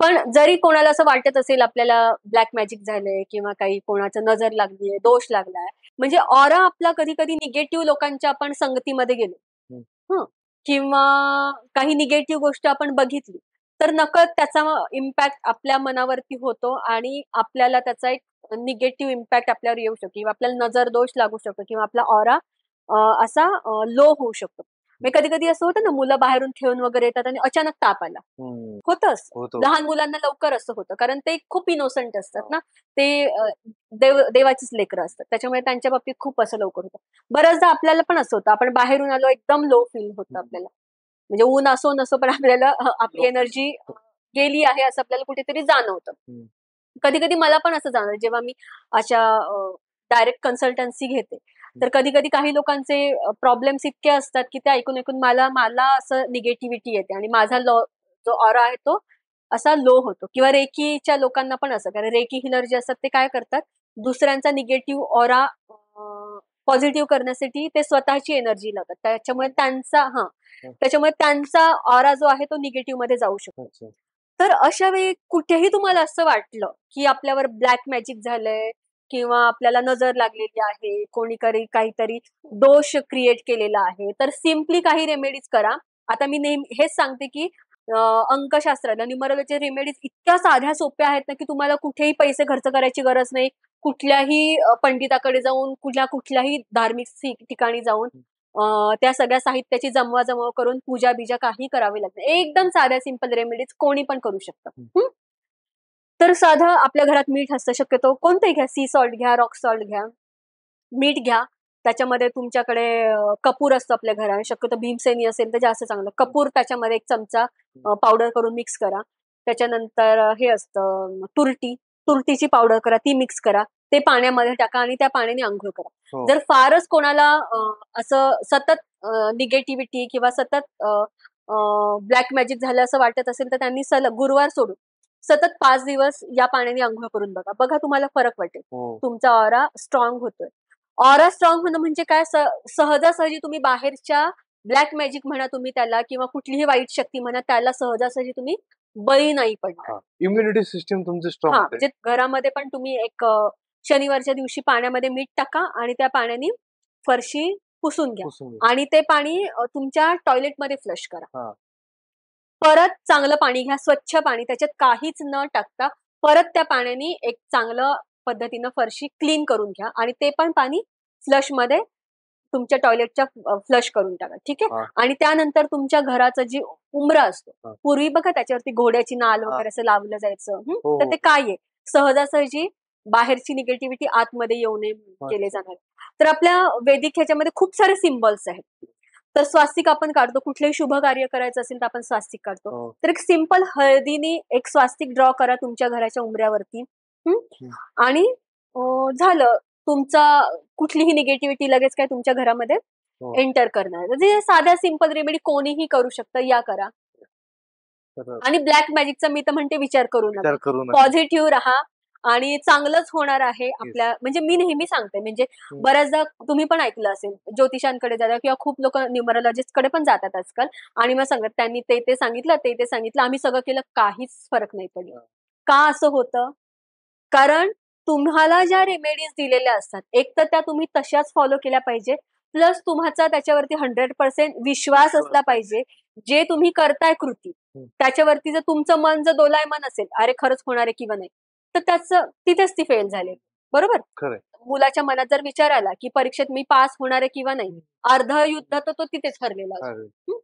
पण जरी कोणाला असं वाटत असेल आपल्याला ब्लॅक मॅजिक झालंय किंवा काही कोणाचं नजर लागलीये, दोष लागलाय, म्हणजे ऑरा आपला कधी कधी निगेटिव्ह लोकांच्या आपण संगतीमध्ये गेलो किंवा काही निगेटिव्ह गोष्ट आपण बघितली तर नकळत त्याचा इम्पॅक्ट आपल्या मनावरती होतो आणि आपल्याला त्याचा एक निगेटिव्ह इम्पॅक्ट आपल्यावर येऊ शकतो किंवा आपल्याला नजर दोष लागू शकतो किंवा आपला ऑरा असा लो होऊ शकतो. मग कधी कधी असं होतं ना, मुलं बाहेरून खेळून वगैरे येतात आणि अचानक ताप आला, होतच. लहान मुलांना लवकर असं होतं कारण ते खूप इनोसंट असतात ना, ते देवाचीच लेकरं असतात, त्याच्यामुळे त्यांच्या बाबतीत खूप असं लवकर होतं. बऱ्याचदा आपल्याला पण असं होतं, आपण बाहेरून आलो एकदम लो फील होतं आपल्याला, म्हणजे ऊन असो नसो पण आपल्याला आपली एनर्जी गेली आहे असं आपल्याला कुठेतरी जाणवतं. कधी कधी मला पण असं जाणवतं जेव्हा मी अशा डायरेक्ट कन्सल्टन्सी घेते तर कधी कधी काही लोकांचे प्रॉब्लेम्स इतके असतात की ते ऐकून ऐकून मला असं निगेटिव्हिटी येते आणि माझा जो ऑरा आहे तो असा लो होतो. किंवा रेकीच्या लोकांना पण असं, कारण रेकी हिलर जे असतात ते काय करतात, दुसऱ्यांचा निगेटिव्ह ऑरा पॉझिटिव्ह करण्यासाठी ते स्वतःची एनर्जी लावतात, त्याच्यामुळे त्यांचा ऑरा जो आहे तो निगेटिव्ह मध्ये जाऊ शकतो. तर अशा वेळी कुठेही तुम्हाला असं वाटलं की आपल्यावर ब्लॅक मॅजिक झालंय किंवा आपल्याला नजर लागलेली आहे, कोणीतरी काहीतरी दोष क्रिएट केलेला आहे, तर सिम्पली काही रेमेडीज करा. आता मी नेहमी हेच सांगते की अंकशास्त्राला न्यूमरोलॉजी रेमेडीज इतक्या साध्या सोप्या आहेत ना की तुम्हाला कुठेही पैसे खर्च करायची गरज नाही, कुठल्याही पंडिताकडे जाऊन कुठल्याही धार्मिक ठिकाणी जाऊन त्या सगळ्या साहित्याची जमवाजमव करून पूजा बिजा काही करावी लागते. एकदम साध्या सिंपल रेमेडीज कोणी पण करू शकतं. तर साधं आपल्या घरात मीठ असतं, शक्यतो कोणतंही घ्या, सी सॉल्ट घ्या, रॉक सॉल्ट घ्या, मीठ घ्या, त्याच्यामध्ये तुमच्याकडे कपूर असतो आपल्या घरात, शक्यतो भीमसेनी असेल तर जास्त चांगलं. कपूर त्याच्यामध्ये 1 चमचा पावडर करून मिक्स करा. त्याच्यानंतर हे असतं तुरटीची पावडर करा, ती मिक्स करा. ते पाण्यामध्ये टाका आणि त्या पाण्याने अंघोळ करा. हो. जर फारच कोणाला असं सतत निगेटिव्हिटी किंवा सतत ब्लॅक मॅजिक झालं असं वाटत असेल तर त्यांनी सलग गुरुवार सोडून सतत 5 दिवस या पाण्याने अंघोळ करून बघा. बघा तुम्हाला फरक वाटेल. हो. तुमचा ऑरा स्ट्रॉंग होतोय. ऑरा स्ट्रॉंग होणं म्हणजे काय? सहजासहजी तुम्ही बाहेरच्या ब्लॅक मॅजिक म्हणा तुम्ही त्याला किंवा कुठलीही वाईट शक्ती म्हणा त्याला सहजासहजी तुम्ही बळी नाही पडणार. इम्युनिटी सिस्टीम तुमची स्ट्रॉंग हां, होते. म्हणजे घरामध्ये पण तुम्ही एक शनिवारच्या दिवशी पाण्यामध्ये मीठ टाका आणि त्या पाण्याने फरशी पुसून घ्या पुसून घ्या. आणि ते पाणी तुमच्या टॉयलेटमध्ये फ्लश करा. हां. परत चांगलं पाणी घ्या, स्वच्छ पाणी, त्याच्यात काहीच न टाकता परत त्या पाण्याने एक चांगलं पद्धतीनं फरशी क्लीन करून घ्या आणि ते पण पाणी फ्लशमध्ये तुमच्या टॉयलेटच्या फ्लश करून टाका. ठीक आहे? हां. आणि त्यानंतर तुमच्या घराचा जी उंबरा असतो, हां. पूर्वी बघा त्याच्यावरती घोड्याची नाल हां. वगैरे असं लावलं जायचं. हो, तर हो. ते काय आहे? सहजासहजी बाहेरची निगेटिव्हिटी आतमध्ये येऊ नये म्हणून केले जाणार. तर आपल्या वैदिक ह्याच्यामध्ये खूप सारे सिम्बॉल्स आहेत. तर स्वास्तिक आपण काढतो. कुठलंही शुभ कार्य करायचं असेल तर आपण स्वास्तिक काढतो. हो. तर एक सिंपल हळदीने एक स्वास्तिक ड्रॉ करा तुमच्या घराच्या उंबऱ्यावरती. आणि झालं. तुमचा कुठलीही निगेटिव्हिटी लगेच काय तुमच्या घरामध्ये हो. एंटर करणार. म्हणजे साध्या सिंपल रेमेडी कोणीही करू शकतं. या करा. तर आणि ब्लॅक मॅजिकचा मी तर म्हणते विचार करू नका. विचार करू नका. पॉझिटिव्ह राहा आणि चांगलंच होणार आहे आपल्या. म्हणजे मी नेहमी सांगते, म्हणजे हं. बऱ्याचदा तुम्ही पण ऐकलं असेल ज्योतिषांकडे जातात किंवा खूप लोक न्यूमरोलॉजिस्ट कडे पण जातात आजकाल आणि मग सांगत त्यांनी ते सांगितलं, ते सांगितलं, आम्ही सगळं केलं, काहीच फरक नाही पडला. का असं होतं? कारण तुम्हाला ज्या रेमेडीज दिलेल्या असतात, एक तर त्या तुम्ही तशाच फॉलो केल्या पाहिजे, प्लस तुमचा त्याच्यावरती 100% विश्वास असला पाहिजे. जे तुम्ही करताय कृती त्याच्यावरती जर तुमचं मन जर दोलायमान असेल, अरे खरंच होणार आहे किंवा नाही, तर त्याचं तिथेच ती फेल झाली. बरोबर? खरंय. मुलाच्या मनात जर विचार आला की परीक्षेत मी पास होणार आहे किंवा नाही, अर्ध युद्ध तर तो तिथेच हरलेला असतो.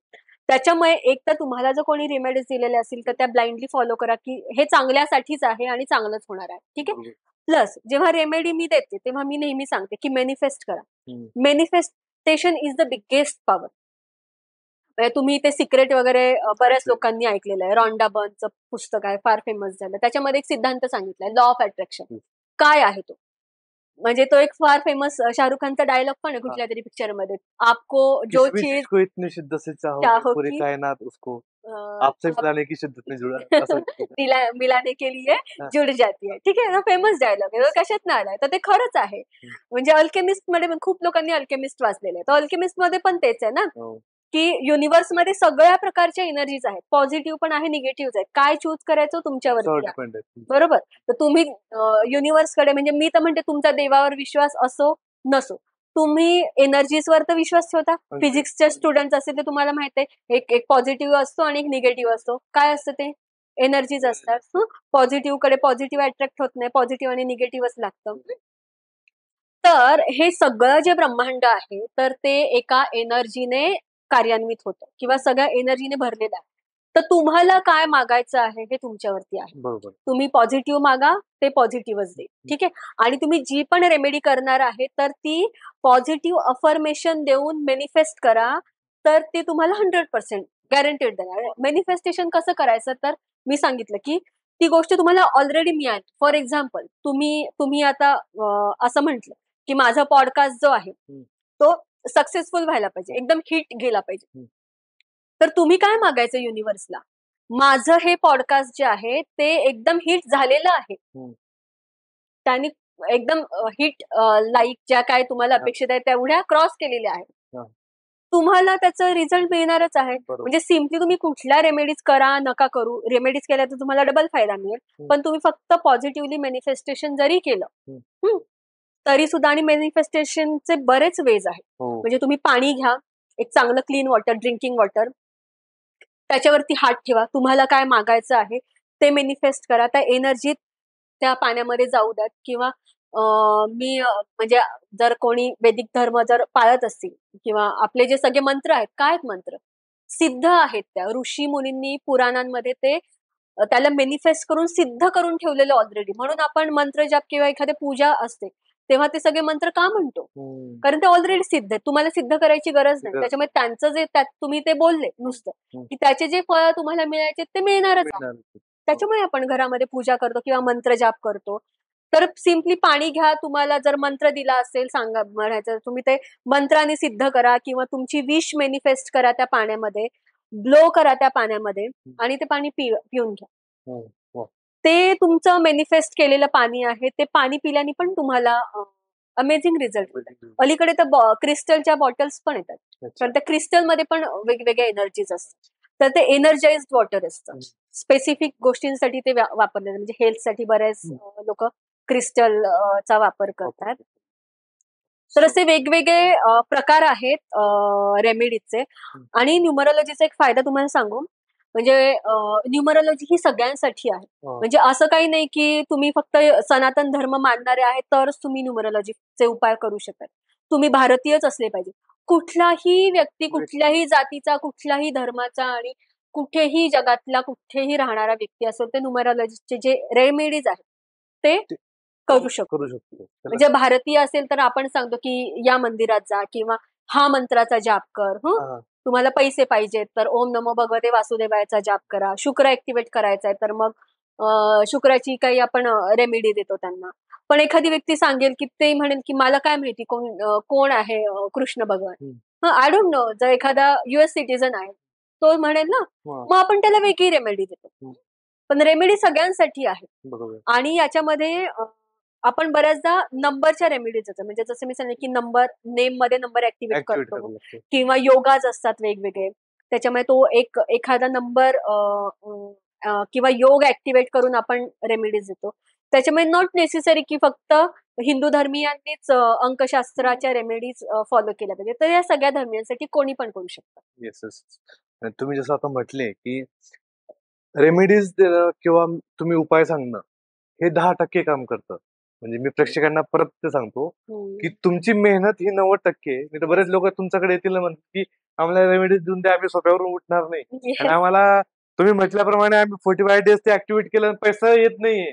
त्याच्यामुळे एक तर तुम्हाला जर कोणी रेमेडीज दिलेले असतील तर त्या ब्लाइंडली फॉलो करा की हे चांगल्यासाठीच आहे आणि चांगलंच होणार आहे. ठीक आहे? प्लस जेव्हा रेमेडी मी देते तेव्हा मी नेहमी सांगते की मॅनिफेस्ट करा. Manifestation is the biggest power. तुम्ही ते सिक्रेट वगैरे बऱ्याच लोकांनी ऐकलेलं आहे. रॉन्डा बर्नचं पुस्तक आहे, फार फेमस झालं. त्याच्यामध्ये एक सिद्धांत सांगितलाय, लॉ ऑफ अट्रॅक्शन. काय आहे तो? म्हणजे तो एक फार फेमस शाहरुख खानचा डायलॉग पण आहे कुठल्या तरी पिक्चर मध्ये, आपको जो चीज जिसको इतनी शिद्दत से चाहो चाहो पूरी की कायनात उसको अ, आपसे आप मिलाने की शिद्दत में जुड़ा असं. मिलाने के लिए जुड जाती है. ठीक आहे? फेमस डायलॉग आहे. कशात ना आलाय तर ते खरंच आहे. म्हणजे अल्केमिस्ट मध्ये पण खूप लोकांनी अल्केमिस्ट वाचलेले आहे. तर अल्केमिस्ट मध्ये पण तेच आहे ना, हो. की युनिव्हर्स मध्ये सगळ्या प्रकारच्या एनर्जीज आहेत. पॉझिटिव्ह पण आहे, निगेटिव्ह आहे. काय चूज करायचं तुमच्यावरती आहे. डिपेंड आहे. बरोबर? तर तुम्ही युनिव्हर्स कडे, म्हणजे मी तर म्हणते तुमचा देवावर विश्वास असो नसो, तुम्ही एनर्जीजवर तर विश्वास ठेवता. फिजिक्सचे स्टुडंट असेल तर तुम्हाला माहित आहे एक पॉझिटिव्ह असतो आणि एक निगेटिव्ह असतो. काय असतं ते? एनर्जीज असतात. पॉझिटिव्ह कडे पॉझिटिव्ह अट्रॅक्ट होत नाही, पॉझिटिव्ह आणि निगेटिव्हच लागतं. तर हे सगळं जे ब्रह्मांड आहे तर ते एका एनर्जीने कार्यान्वित होतं किंवा सगळ्या एनर्जीने भरलेलं आहे. तर तुम्हाला काय मागायचं आहे हे तुमच्यावरती आहे. बरोबर. तुम्ही पॉझिटिव्ह मागा, ते पॉझिटिव्हच देईल. ठीक आहे? आणि तुम्ही जी पण रेमेडी करणार आहे तर ती पॉझिटिव्ह अफर्मेशन देऊन मॅनिफेस्ट करा, तर ते तुम्हाला 100% गॅरंटेड देणार. मॅनिफेस्टेशन कसं करायचं? तर मी सांगितलं की ती गोष्ट तुम्हाला ऑलरेडी मिळाली. फॉर एक्झाम्पल तुम्ही आता असं म्हटलं की माझा पॉडकास्ट जो आहे तो सक्सेसफुल व्हायला पाहिजे, एकदम हिट गेला पाहिजे. तर तुम्ही काय मागायचं युनिव्हर्सला? माझं हे पॉडकास्ट जे आहे ते एकदम हिट झालेलं आहे. त्यांनी एकदम हिट लाईक ज्या काय तुम्हाला अपेक्षित आहे तेवढ्या क्रॉस केलेल्या आहेत. तुम्हाला त्याचं रिझल्ट मिळणारच आहे. म्हणजे सिम्पली तुम्ही कुठल्या रेमेडीज करा नका करू, रेमेडीज केल्या तर तुम्हाला डबल फायदा मिळेल. पण तुम्ही फक्त पॉझिटिव्हली मॅनिफेस्टेशन जरी केलं तरी सुद्धा, आणि मॅनिफेस्टेशनचे बरेच वेज आहेत. म्हणजे तुम्ही पाणी घ्या, एक चांगलं क्लीन वॉटर, ड्रिंकिंग वॉटर, त्याच्यावरती हात ठेवा, तुम्हाला काय मागायचं आहे ते मॅनिफेस्ट करा, त्या एनर्जीत त्या पाण्यामध्ये जाऊ द्यात. किंवा म्हणजे जर कोणी वैदिक धर्म जर पाळत असतील किंवा आपले जे सगळे मंत्र आहेत, काय आहेत मंत्र? सिद्ध आहेत. त्या ऋषी मुनींनी पुराणांमध्ये ते त्याला मॅनिफेस्ट करून सिद्ध करून ठेवलेलं ऑलरेडी. म्हणून आपण मंत्र जाप किंवा एखादी पूजा असते तेव्हा ते सगळे मंत्र का म्हणतो? हम्म. कारण ते ऑलरेडी सिद्ध आहेत. तुम्हाला सिद्ध करायची गरज नाही. गरज. त्याच्यामुळे त्यांचं जे त्यात तुम्ही ते बोलले नुसतं हम्म. की त्याचे जे फळ तुम्हाला मिळायचे ते मिळणारच आहे. मिळणार. त्याच्यामुळे आपण घरामध्ये पूजा करतो किंवा मंत्र जाप करतो. तर सिम्पली पाणी घ्या. तुम्हाला जर मंत्र दिला असेल सांगा म्हणायचं तुम्ही ते मंत्राने सिद्ध करा किंवा तुमची विश मॅनिफेस्ट करा त्या पाण्यामध्ये, ब्लो करा त्या पाण्यामध्ये आणि ते पाणी पिऊन घ्या. हो, हो. ते तुमचं मॅनिफेस्ट केलेलं पाणी आहे. ते पाणी पिल्याने पण तुम्हाला अमेझिंग रिझल्ट अलीकडे तर क्रिस्टलच्या बॉटल्स पण येतात. अच्छा. तर त्या क्रिस्टलमध्ये पण वेगवेगळ्या एनर्जीज असतात. तर ते एनर्जाइज्ड वॉटर असतं. स्पेसिफिक गोष्टींसाठी ते वापरले म्हणजे हेल्थसाठी बरेच लोक क्रिस्टल चा वापर करतात. तर असे वेगवेगळे प्रकार आहेत रेमेडीचे. आणि न्यूमरोलॉजीचा एक फायदा तुम्हाला सांगू म्हणजे न्यूमरोलॉजी ही सगळ्यांसाठी आहे. म्हणजे असं काही नाही की तुम्ही फक्त सनातन धर्म मानणारे आहेत तरच तुम्ही न्यूमरोलॉजीचे उपाय करू शकता. तुम्ही भारतीयच असले पाहिजे. कुठलाही व्यक्ती कुठल्याही जातीचा कुठल्याही धर्माचा आणि कुठेही जगातला कुठेही राहणारा व्यक्ती असेल ते न्यूमरोलॉजीचे जे रेमेडीज आहेत ते करू शकतो. म्हणजे भारतीय असेल तर आपण सांगतो की या मंदिरात जा किंवा हा मंत्राचा जाप कर. तुम्हाला पैसे पाहिजेत तर ओम नमो भगवते वासुदेवायचा जाप करा. शुक्र ऍक्टिव्हेट करायचा आहे तर मग शुक्राची काही आपण रेमेडी देतो त्यांना. पण एखादी व्यक्ती सांगेल की ते म्हणेल की मला काय माहिती कोण आहे कृष्ण भगवान. I don't know. जर एखादा युएस सिटीजन आहे तो म्हणेल ना मग आपण त्याला वेगळी रेमेडी देतो. पण रेमेडी सगळ्यांसाठी आहे. आणि याच्यामध्ये आपण बऱ्याचदा नंबरच्या रेमेडीज येतात. म्हणजे जसं मी सांगितलं की नंबर नेम मध्ये नंबर ऍक्टिव्हेट करतो किंवा योगाज असतात वेगवेगळे. त्याच्यामुळे तो एखादा नंबर किंवा योग ऍक्टिव्हेट करून आपण रेमेडीज देतो. त्याच्यामुळे नॉट नेसेसरी की फक्त हिंदू धर्मीयांनीच अंकशास्त्राच्या रेमेडीज फॉलो केल्या पाहिजे. तर या सगळ्या धर्मियांसाठी कोणी पण करू शकतं. Yes yes. तुम्ही जसं आता म्हटले की रेमेडीज किंवा तुम्ही उपाय सांगणं हे 10% काम करतं. म्हणजे मी प्रेक्षकांना परत ते सांगतो की तुमची मेहनत ही 90%. मी तर बरेच लोक तुमच्याकडे येतील म्हणतात की आम्हाला रेमेडीज देऊन द्या आम्ही सोप्यावरून उठणार नाही आणि आम्हाला तुम्ही म्हटल्याप्रमाणे आम्ही 45 डेज ते ऍक्टिव्हेट केलं पैसा येत नाहीये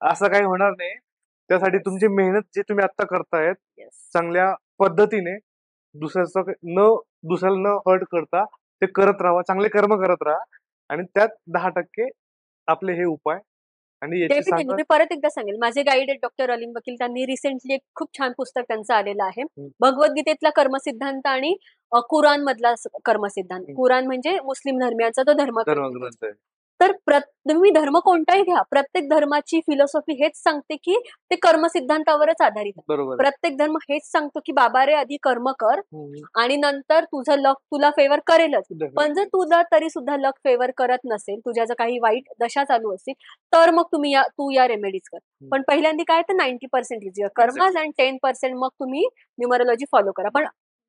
असं काही होणार नाही. त्यासाठी तुमची मेहनत जी तुम्ही आता करतायत चांगल्या पद्धतीने दुसऱ्याला न हर्ट करता ते करत राहा. चांगले कर्म करत राहा आणि त्यात 10% आपले हे उपाय आणि डेफिनेटली मी परत एकदा सांगेल माझे गाईड आहेत डॉक्टर अलीम वकील. त्यांनी रिसेंटली एक खूप छान पुस्तक त्यांचं आलेलं आहे. भगवद्गीतेतला कर्मसिद्धांत आणि कुराण मधला कर्मसिद्धांत. कुराण म्हणजे मुस्लिम धर्मियांचा तो धर्मग्रंथ आहे. तर तुम्ही धर्म कोणताही घ्या प्रत्येक धर्माची फिलॉसॉफी हेच सांगते की ते कर्मसिद्धांतावरच आधारित आहे. प्रत्येक धर्म हेच सांगतो की बाबा रे आधी कर्म कर आणि नंतर तुझं लक तुला फेवर करेलच. पण जर तुझा तरी सुद्धा लक फेवर करत नसेल तुझ्या जर काही वाईट दशा चालू असतील तर मग तू या रेमेडीज कर. पण पहिल्यांदा काय तर 90% इज युअर कर्माज अँड 10% मग तुम्ही न्यूमरोलॉजी फॉलो करा. पण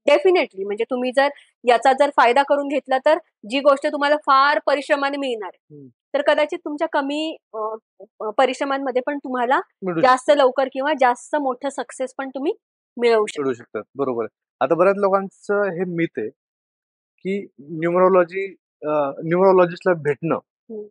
डेफिनेटली म्हणजे तुम्ही जर याचा जर फायदा करून घेतला तर जी गोष्ट तुम्हाला फार परिश्रमाने मिळणार आहे तर कदाचित तुमच्या कमी परिश्रमांमध्ये पण तुम्हाला जास्त लवकर किंवा जास्त मोठं सक्सेस पण तुम्ही मिळवू शकतात. बरोबर. आता बऱ्याच लोकांचं हे मिथ आहे की न्यूमरोलॉजिस्टला भेटणं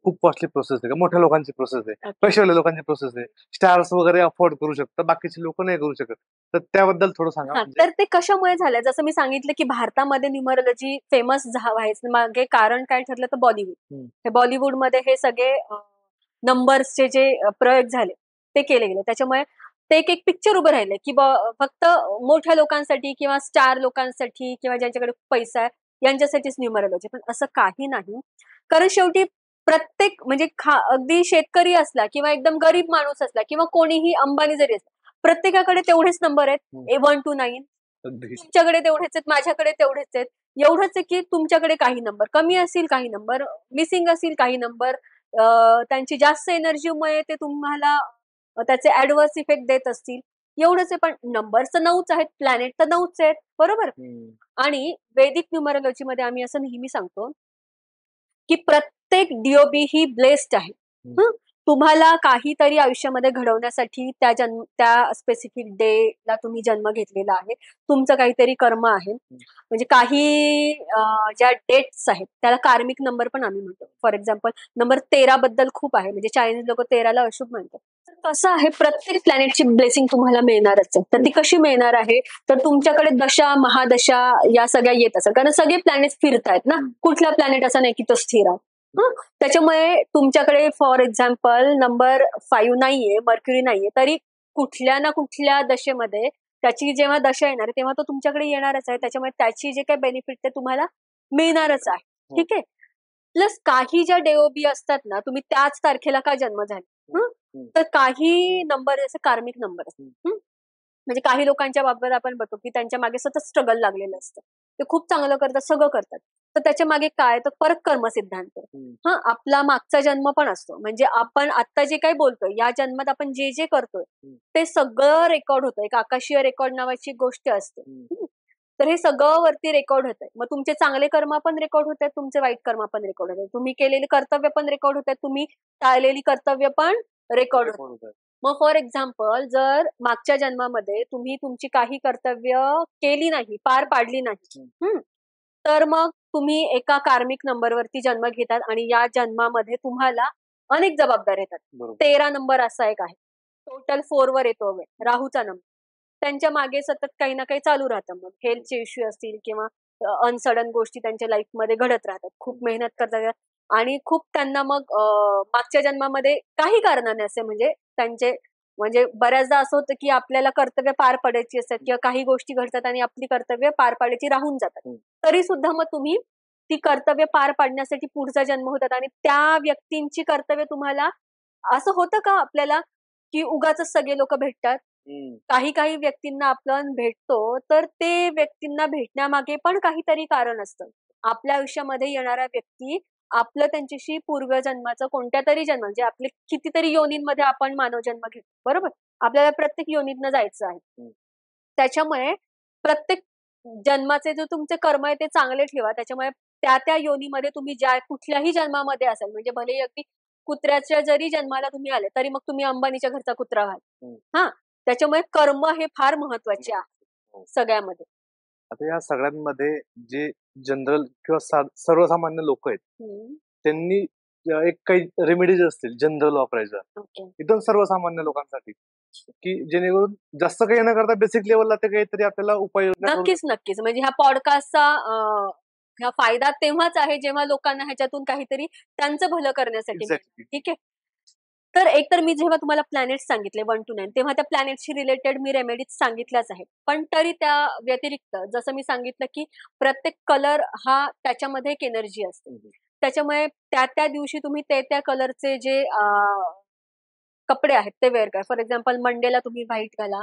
खूप कॉस्टली प्रोसेस आहे. मोठ्या लोकांची प्रोसेस आहे. पैशावाल्या लोकांची प्रोसेस आहे. स्टार्स वगैरे अफोर्ड करू शकतात बाकीचे लोक नाही करू शकत. तर त्याबद्दल थोडं सांगा. तर ते कशामुळे झालं जसं मी सांगितलं की भारतामध्ये न्यूमरोलॉजी फेमस व्हायचं मागे कारण काय ठरलं तर बॉलिवूड. हे बॉलिवूडमध्ये हे सगळे नंबर्सचे जे प्रयोग झाले ते केले गेले. त्याच्यामुळे ते एक पिक्चर उभं राहिलं की फक्त मोठ्या लोकांसाठी किंवा स्टार लोकांसाठी किंवा ज्यांच्याकडे पैसा आहे यांच्यासाठीच न्यूमरोलॉजी. पण असं काही नाही. कारण शेवटी प्रत्येक म्हणजे अगदी शेतकरी असला किंवा एकदम गरीब माणूस असला किंवा कोणीही अंबानी जरी असला प्रत्येकाकडे तेवढेच नंबर आहेत 1 to 9. तुमच्याकडे तेवढेच आहेत माझ्याकडे तेवढेच आहेत. एवढंच आहे की तुमच्याकडे काही नंबर कमी असतील काही नंबर मिसिंग असतील काही नंबर त्यांची जास्त एनर्जीमुळे ते तुम्हाला त्याचे ऍडव्हर्स इफेक्ट देत असतील एवढंच आहे. पण नंबर्स तर 9च आहेत प्लॅनेट तर 9च आहेत बरोबर. आणि वैदिक न्यूमरोलॉजी मध्ये आम्ही असं नेहमी सांगतो की प्रत्येक डीओबी ही ब्लेस्ड आहे. तुम्हाला काहीतरी आयुष्यामध्ये घडवण्यासाठी त्या स्पेसिफिक डेला तुम्ही जन्म घेतलेला आहे. तुमचं काहीतरी कर्म आहे. म्हणजे काही ज्या डेट्स आहेत त्याला कार्मिक नंबर पण आम्ही म्हणतो. फॉर एक्झाम्पल नंबर 13 बद्दल खूप आहे. म्हणजे चायनीज लोक 13ला अशुभ म्हणतात. कसं आहे, प्रत्येक प्लॅनेटची ब्लेसिंग तुम्हाला मिळणारच आहे. तर ती कशी मिळणार आहे, तर तुमच्याकडे दशा महादशा या सगळ्या येत असतात, कारण सगळे प्लॅनेट फिरतायत ना. कुठला प्लॅनेट असा नाही की तो स्थिर आहे. त्याच्यामुळे तुमच्याकडे फॉर एक्झाम्पल नंबर 5 नाहीये, मर्क्युरी नाहीये, तरी कुठल्या ना कुठल्या दशेमध्ये त्याची जेव्हा दशा येणार आहे तेव्हा तो तुमच्याकडे येणारच आहे. त्याच्यामुळे त्याची जे काही बेनिफिट ते तुम्हाला मिळणारच आहे. ठीक आहे. प्लस काही ज्या डेओबी असतात ना, तुम्ही त्याच तारखेला का जन्म झाले, तर काही नंबर असे कार्मिक नंबर असतात. म्हणजे काही लोकांच्या बाबत आपण बघतो की त्यांच्या मागे सतत स्ट्रगल लागलेलं असतं. ते खूप चांगलं करतात, सगळं करतात. तर त्याच्या मागे काय, तर परत कर्म सिद्धांत. आपला मागचा जन्म पण असतो. म्हणजे आपण आता जे काही बोलतोय, या जन्मात आपण जे जे करतोय ते सगळं रेकॉर्ड होतं. एक आकाशीय रेकॉर्ड नावाची गोष्ट असते. तर हे सगळं वरती रेकॉर्ड होत आहे. मग तुमचे चांगले कर्म पण रेकॉर्ड होत आहेत, तुमचे वाईट कर्म पण रेकॉर्ड होत आहेत, तुम्ही केलेले कर्तव्य पण रेकॉर्ड होत आहेत, तुम्ही टाळलेली कर्तव्य पण रेकॉर्ड होत आहेत. मग फॉर एक्झाम्पल जर मागच्या जन्मामध्ये तुम्ही तुमची काही कर्तव्य केली नाही, पार पाडली नाही, तर मग तुम्ही एका कार्मिक नंबरवरती जन्म घेतात आणि या जन्मामध्ये तुम्हाला अनेक जबाबदाऱ्या येतात. 13 नंबर असा एक आहे, टोटल 4 वर येतो राहूचा नंबर. त्यांच्या मागे सतत काही ना काही चालू राहतं. मग हेल्थचे इश्यू असतील किंवा अनसडन गोष्टी त्यांच्या लाईफमध्ये घडत राहतात. खूप मेहनत करतात आणि खूप त्यांना मग मागच्या जन्मामध्ये काही कारणाने असे म्हणजे त्यांचे म्हणजे बऱ्याचदा असं होतं की आपल्याला कर्तव्य पार पाडायची असतात किंवा काही गोष्टी घडतात आणि आपली कर्तव्य पार पाडायची राहून जातात. तरी सुद्धा मग तुम्ही ती कर्तव्य पार पाडण्यासाठी पुढचा जन्म होतात आणि त्या व्यक्तींची कर्तव्य तुम्हाला असं होतं का आपल्याला की उगाच सगळे लोक भेटतात. काही काही व्यक्तींना आपण भेटतो तर ते व्यक्तींना भेटण्यामागे पण काहीतरी कारण असतं. आपल्या आयुष्यामध्ये येणारा व्यक्ती आपलं त्यांच्याशी पूर्वजन्माचं कोणत्या तरी जन्म म्हणजे आपले कितीतरी योनींमध्ये आपण मानव जन्म घेतो, बरोबर. आपल्याला प्रत्येक योनीतनं जायचं आहे. त्याच्यामुळे प्रत्येक जन्माचे जे तुमचे कर्म आहे ते चांगले ठेवा. त्याच्यामुळे त्या योनीमध्ये तुम्ही ज्या कुठल्याही जन्मामध्ये असाल, म्हणजे भले अगदी कुत्र्याच्या जरी जन्माला तुम्ही आले तरी मग तुम्ही अंबानीच्या घरचा कुत्रा व्हाल. हा, त्याच्यामुळे कर्म हे फार महत्वाचे आहे सगळ्यामध्ये. आता या सगळ्यांमध्ये जे जनरल किंवा सर्वसामान्य लोक आहेत, त्यांनी एक काही रेमेडीज असतील जनरल वापरायच्या एकदम सर्वसामान्य लोकांसाठी, की जेणेकरून जास्त काही न करता बेसिक लेवलला ते काहीतरी आपल्याला उपाययोजना. नक्कीच. म्हणजे ह्या पॉडकास्टचा हा फायदा तेव्हाच आहे जेव्हा लोकांना ह्याच्यातून काहीतरी त्यांचं भलं करण्यासाठी. ठीक आहे. तर एकतर मी जेव्हा तुम्हाला प्लॅनेट्स सांगितले 1 to 9 तेव्हा त्या प्लॅनेटशी रिलेटेड मी रेमेडीज सांगितल्याच आहेत. पण तरी त्या व्यतिरिक्त जसं मी सांगितलं की प्रत्येक कलर हा त्याच्यामध्ये एक एनर्जी असते. त्याच्यामुळे त्या दिवशी तुम्ही त्या कलरचे जे कपडे आहेत ते वेअर करा. फॉर एक्झाम्पल मंडेला तुम्ही व्हाईट घाला,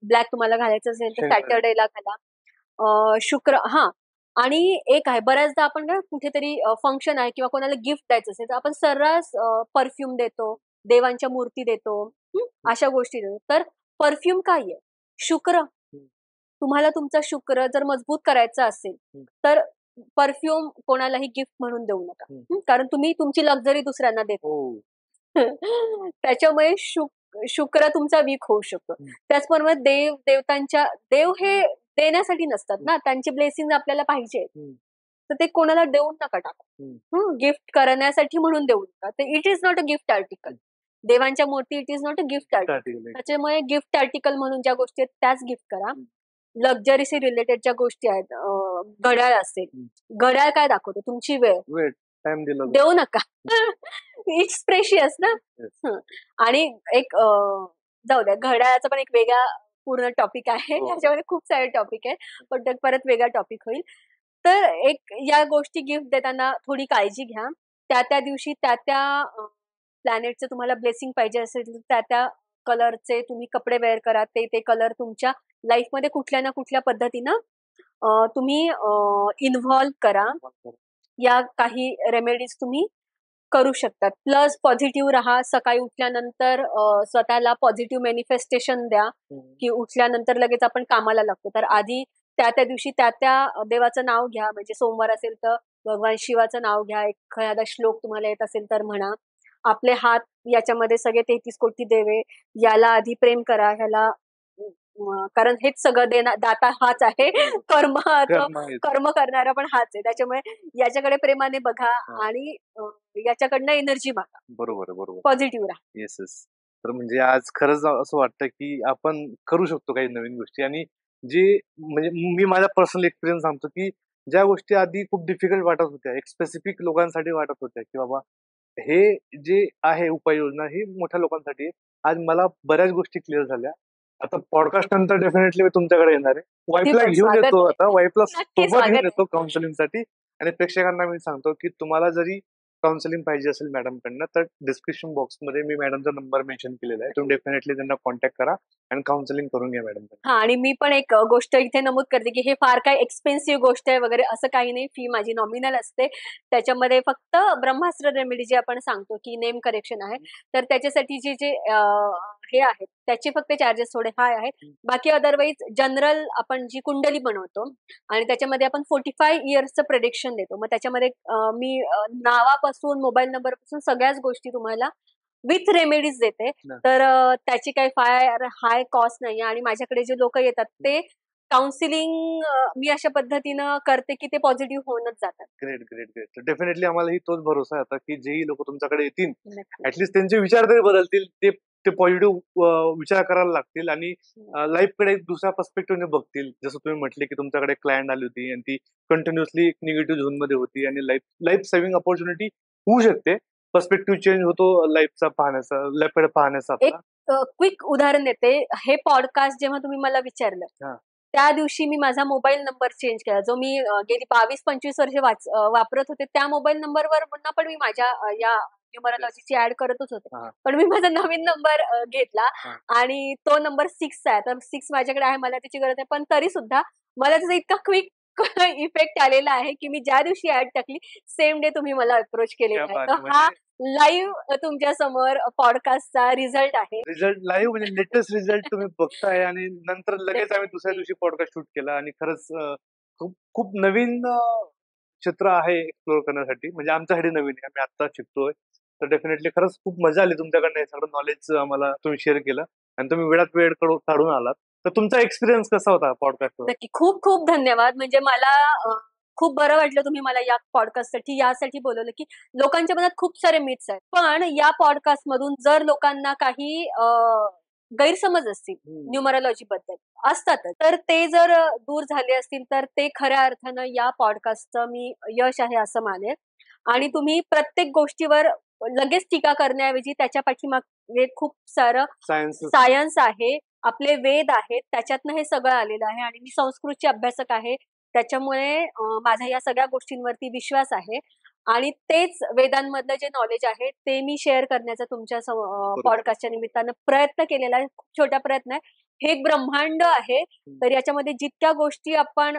ब्लॅक तुम्हाला घालायचं असेल तर सॅटर्डेला घाला, शुक्र आणि एक आहे बऱ्याचदा आपण काय कुठेतरी फंक्शन आहे किंवा कोणाला गिफ्ट द्यायचं असेल तर आपण सर्रास परफ्यूम देतो, देवांच्या मूर्ती देतो, अशा गोष्टी देतो. तर परफ्यूम काय आहे? शुक्र. तुम्हाला तुमचा शुक्र जर मजबूत करायचा असेल तर परफ्यूम कोणालाही गिफ्ट म्हणून देऊ नका, कारण तुम्ही तुमची लक्झरी दुसऱ्यांना देतो. त्याच्यामुळे शुक्र तुमचा वीक होऊ शकतो. त्याचबरोबर देव हे देण्यासाठी नसतात ना, त्यांची ब्लेसिंग आपल्याला पाहिजे, तर ते कोणाला देऊन नका टाकू. गिफ्ट करण्यासाठी म्हणून देऊ नका. ते it is not a gift article. देवांच्या मूर्ती it is not a gift article. त्याच्यामुळे गिफ्ट आर्टिकल म्हणून ज्या गोष्टी आहेत त्याच गिफ्ट करा. लक्झरीशी रिलेटेड ज्या गोष्टी आहेत, घड्याळ असेल, घड्याळ काय दाखवतो? तुमची वेळ. देऊ नका. इट्स प्रेशियस ना. आणि एक जाऊ द्या, घड्याळाचा पण एक वेगळा पूर्ण टॉपिक आहे. याच्यामध्ये खूप सारे टॉपिक आहे, पण परत वेगळा टॉपिक होईल. तर एक या गोष्टी गिफ्ट देताना थोडी काळजी घ्या. त्या दिवशी त्या प्लॅनेटचे तुम्हाला ब्लेसिंग पाहिजे असेल तर त्या कलरचे तुम्ही कपडे वेअर करा. ते कलर तुमच्या लाईफमध्ये कुठल्या ना कुठल्या पद्धतीनं तुम्ही इन्व्हॉल्व करा. या काही रेमेडीज तुम्ही करू शकतात. प्लस पॉझिटिव्ह राहा. सकाळी उठल्यानंतर स्वतःला पॉझिटिव्ह मॅनिफेस्टेशन द्या, की उठल्यानंतर लगेच आपण कामाला लागतो. तर आधी त्या दिवशी त्या देवाचं नाव घ्या. म्हणजे सोमवार असेल तर भगवान शिवाचं नाव घ्या. एखादा श्लोक तुम्हाला येत असेल तर म्हणा. आपले हात याच्यामध्ये सगळे 33 कोटी देवे, याला आधी प्रेम करा. ह्याला कारण हेच सगळं दाता हाच आहे. कर्म करणारा पण हाच आहे. त्याच्यामुळे याच्याकडे प्रेमाने बघा आणि याच्याकडनं एनर्जी मागा. बरोबर. पॉझिटिव्ह राहा. येस. तर म्हणजे आज खरंच असं वाटतं की आपण करू शकतो काही नवीन गोष्टी. आणि जे म्हणजे मी माझा पर्सनल एक्सपिरियन्स सांगतो की ज्या गोष्टी आधी खूप डिफिकल्ट वाटत होत्या, एक स्पेसिफिक लोकांसाठी वाटत होत्या की बाबा हे जे आहे उपाययोजना ही मोठ्या लोकांसाठी आहे. आज मला बऱ्याच गोष्टी क्लिअर झाल्या. आता पॉडकास्ट नंतर डेफिनेटली मी तुमच्याकडे येणार आहे. अगदी वाईफला पण घेऊन स्वागत येतो, आहे. आता वाईफला नक्की सोबत घेऊन स्वागत आहे. येतो काउन्सिलिंगसाठी. आणि प्रेक्षकांना मी सांगतो की तुम्हाला जरी काउन्सिलिंग पाहिजे असेल मॅडमकडनं, तर डिस्क्रिप्शन बॉक्समध्ये मी मॅडमचा नंबर मेन्शन केलेला आहे. तुम्ही डेफिनेटली त्यांना कॉन्टॅक्ट करा आणि काउन्सिलिंग करून घ्या मॅडम. हा, आणि मी पण एक गोष्ट इथे नमूद करते की हे फार काही एक्सपेन्सिव्ह गोष्ट आहे वगैरे असं काही नाही. फी माझी नॉमिनल असते. त्याच्यामध्ये फक्त ब्रह्मास्त्र रेमेडी जे आपण सांगतो की नेम करेक्शन आहे, तर त्याच्यासाठी जे जे हे आहेत त्याचे फक्त चार्जेस थोडे हाय आहेत. बाकी अदरवाईज जनरल आपण जी कुंडली बनवतो आणि त्याच्यामध्ये आपण 45 इयर्सचं प्रेडिक्शन देतो. मग त्याच्यामध्ये मी नावापासून मोबाईल नंबरपासून सगळ्याच गोष्टी तुम्हाला विथ रेमेडीज देते. तर त्याची काही फार हाय कॉस्ट नाहीये आणि माझ्याकडे जे लोक येतात ते काउन्सिलिंग मी अशा पद्धतीनं करते की ते पॉझिटिव्ह होऊनच जातात. Great, great, great. डेफिनेटली आम्हालाही तोच भरोसा आहे आता की जेही लोक तुमच्याकडे येतील, नक्की. ऍटलीस्ट त्यांचे विचार तरी बदलतील. ते ते पॉझिटिव्ह विचार करायला लागतील आणि लाईफकडे एक दुसऱ्या पर्स्पेक्टिव्हने बघतील. जसं तुम्ही म्हटले की तुमच्याकडे क्लायंट आली होती आणि ती कंटिन्युअसली एक निगेटिव्ह झोन मध्ये होती आणि लाईफ लाईफ सेव्हिंग अपॉर्च्युनिटी होऊ शकते. पर्स्पेक्टिव्ह चेंज होतो लाईफचा पाहण्याचा, लाईफकडे पाहण्याचा एक आपला. क्विक उदाहरण देते. हे पॉडकास्ट जेव्हा तुम्ही मला विचारलं, हा. त्या दिवशी मी माझा मोबाईल नंबर चेंज केला. जो मी गेली 22-25 वर्ष वापरत होते, त्या मोबाईल नंबरवर पुन्हा पण मी माझ्या या न्यूमरोलॉजीची ऍड करतच होते. हा. पण मी माझा नवीन नंबर घेतला हा. आणि तो नंबर 6 आहे. तर 6 माझ्याकडे आहे, मला त्याची गरज आहे. पण तरी सुद्धा मला त्याचा इतका क्विक इफेक्ट आलेला आहे की मी ज्या दिवशी ऍड टाकली, सेम डे तुम्ही मला अप्रोच केलेला क्या आहे. बात तर आहे. हा म्हणजे लाईव्ह तुमच्या समोर पॉडकास्टचा रिझल्ट आहे. रिझल्ट लाईव्ह म्हणजे लेटेस्ट रिझल्ट तुम्ही बघताय आणि नंतर लगेच आम्ही दुसऱ्या दिवशी पॉडकास्ट शूट केला आणि खरंच खूप खूप नवीन क्षेत्र आहे एक्सप्लोर करण्यासाठी. म्हणजे आमच्यासाठी नवीन आहे, आम्ही आता शिकतोय. तर डेफिनेटली खरंच खूप मजा आली तुमच्याकडनं हे सगळं नॉलेज आम्हाला तुम्ही शेअर केलं आणि तुम्ही वेळात वेळ काढून आलात. तर तुमचा एक्सपिरियन्स कसा होता पॉडकास्टवर? नक्की. खूप खूप धन्यवाद. म्हणजे मला खूप बरं वाटलं तुम्ही मला या पॉडकास्टसाठी यासाठी बोलवलं की लोकांच्या मनात खूप सारे मिथ्स आहेत. पण या पॉडकास्ट मधून जर लोकांना काही गैरसमज असतील न्यूमरोलॉजी बद्दल असतातच, तर ते जर दूर झाले असतील तर ते खऱ्या अर्थानं या पॉडकास्टचं मी यश आहे असं मानेन. आणि तुम्ही प्रत्येक गोष्टीवर लगेच टीका करण्याऐवजी त्याच्या पाठीमागे खूप सारं सायन्स आहे, आपले वेद आहेत, त्याच्यातनं हे सगळं आलेलं आहे. आणि मी संस्कृतची अभ्यासक आहे, त्याच्यामुळे माझा या सगळ्या गोष्टींवरती विश्वास आहे आणि तेच वेदांमधलं जे नॉलेज आहे ते मी शेअर करण्याचा तुमच्या पॉडकास्टच्या निमित्तानं प्रयत्न केलेला आहे. खूप छोटा प्रयत्न आहे. हे एक ब्रह्मांड आहे, तर याच्यामध्ये जितक्या गोष्टी आपण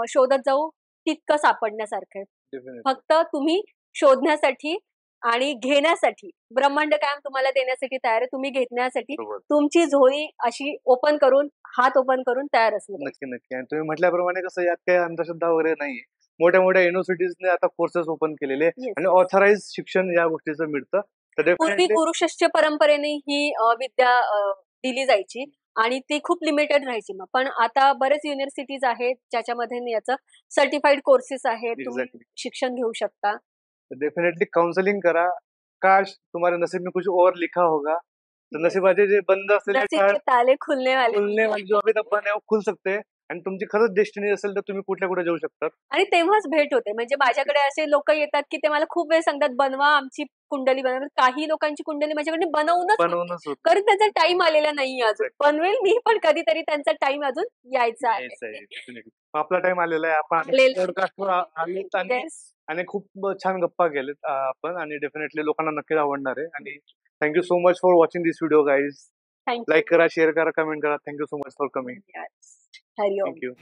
शोधत जाऊ तितकं सापडण्यासारखं आहे. फक्त तुम्ही शोधण्यासाठी आणि घेण्यासाठी, ब्रह्मांड कायम तुम्हाला देण्यासाठी तयार आहे. तुम्ही घेण्यासाठी तुमची झोळी अशी ओपन करून, हात ओपन करून तयार असलं. नक्की, नक्की. आणि तुम्ही म्हटल्याप्रमाणे कसं यात काही अंधश्रद्धा वगैरे नाहीये. मोठ्या मोठ्या युनिव्हर्सिटीजने आता कोर्सेस ओपन केलेले आणि ऑथराइज शिक्षण या गोष्टीचं मिळतं. तर पूर्वी गुरु शिष्य परंपरेने ही विद्या दिली जायची आणि ती खूप लिमिटेड राहायची. मग पण आता बरेच युनिव्हर्सिटीज आहेत ज्याच्यामध्ये याचं सर्टिफाईड कोर्सेस आहेत, तुम्ही शिक्षण घेऊ शकता. डेफिनेटली काउन्सिलिंग करा. काश तुम्हारे नसीब में कुछ और लिखा होगा. तर नशिबाचे जे बंद असलेले ताले खुलने वाले जो अभी तक बंद है वो खुल सकते हैं. आणि तुमची खरंच डेस्टिनी असेल तर तुम्ही कुठल्या कुठे जाऊ शकतात. आणि तेव्हाच भेट होते. म्हणजे माझ्याकडे असे लोक येतात की ते मला खूप वेळ सांगतात, बनवा आमची कुंडली बनवा. काही लोकांची कुंडली माझ्याकडे बनवूनच होते. कारण त्यांचा टाइम आलेला नाहीये अजून. बनवेल मी, पण कधीतरी त्यांचा टाइम अजून यायचा आहे. आपला टाइम आलेला आहे. आपण पॉडकास्टवर आलेत आणि खूप छान गप्पा केलेत आपण आणि डेफिनेटली लोकांना नक्कीच आवडणार आहे. आणि thank you so much for watching this video guys. Like करा, शेअर करा, कमेंट करा. Thank you so much for coming. Hariom. Thank you.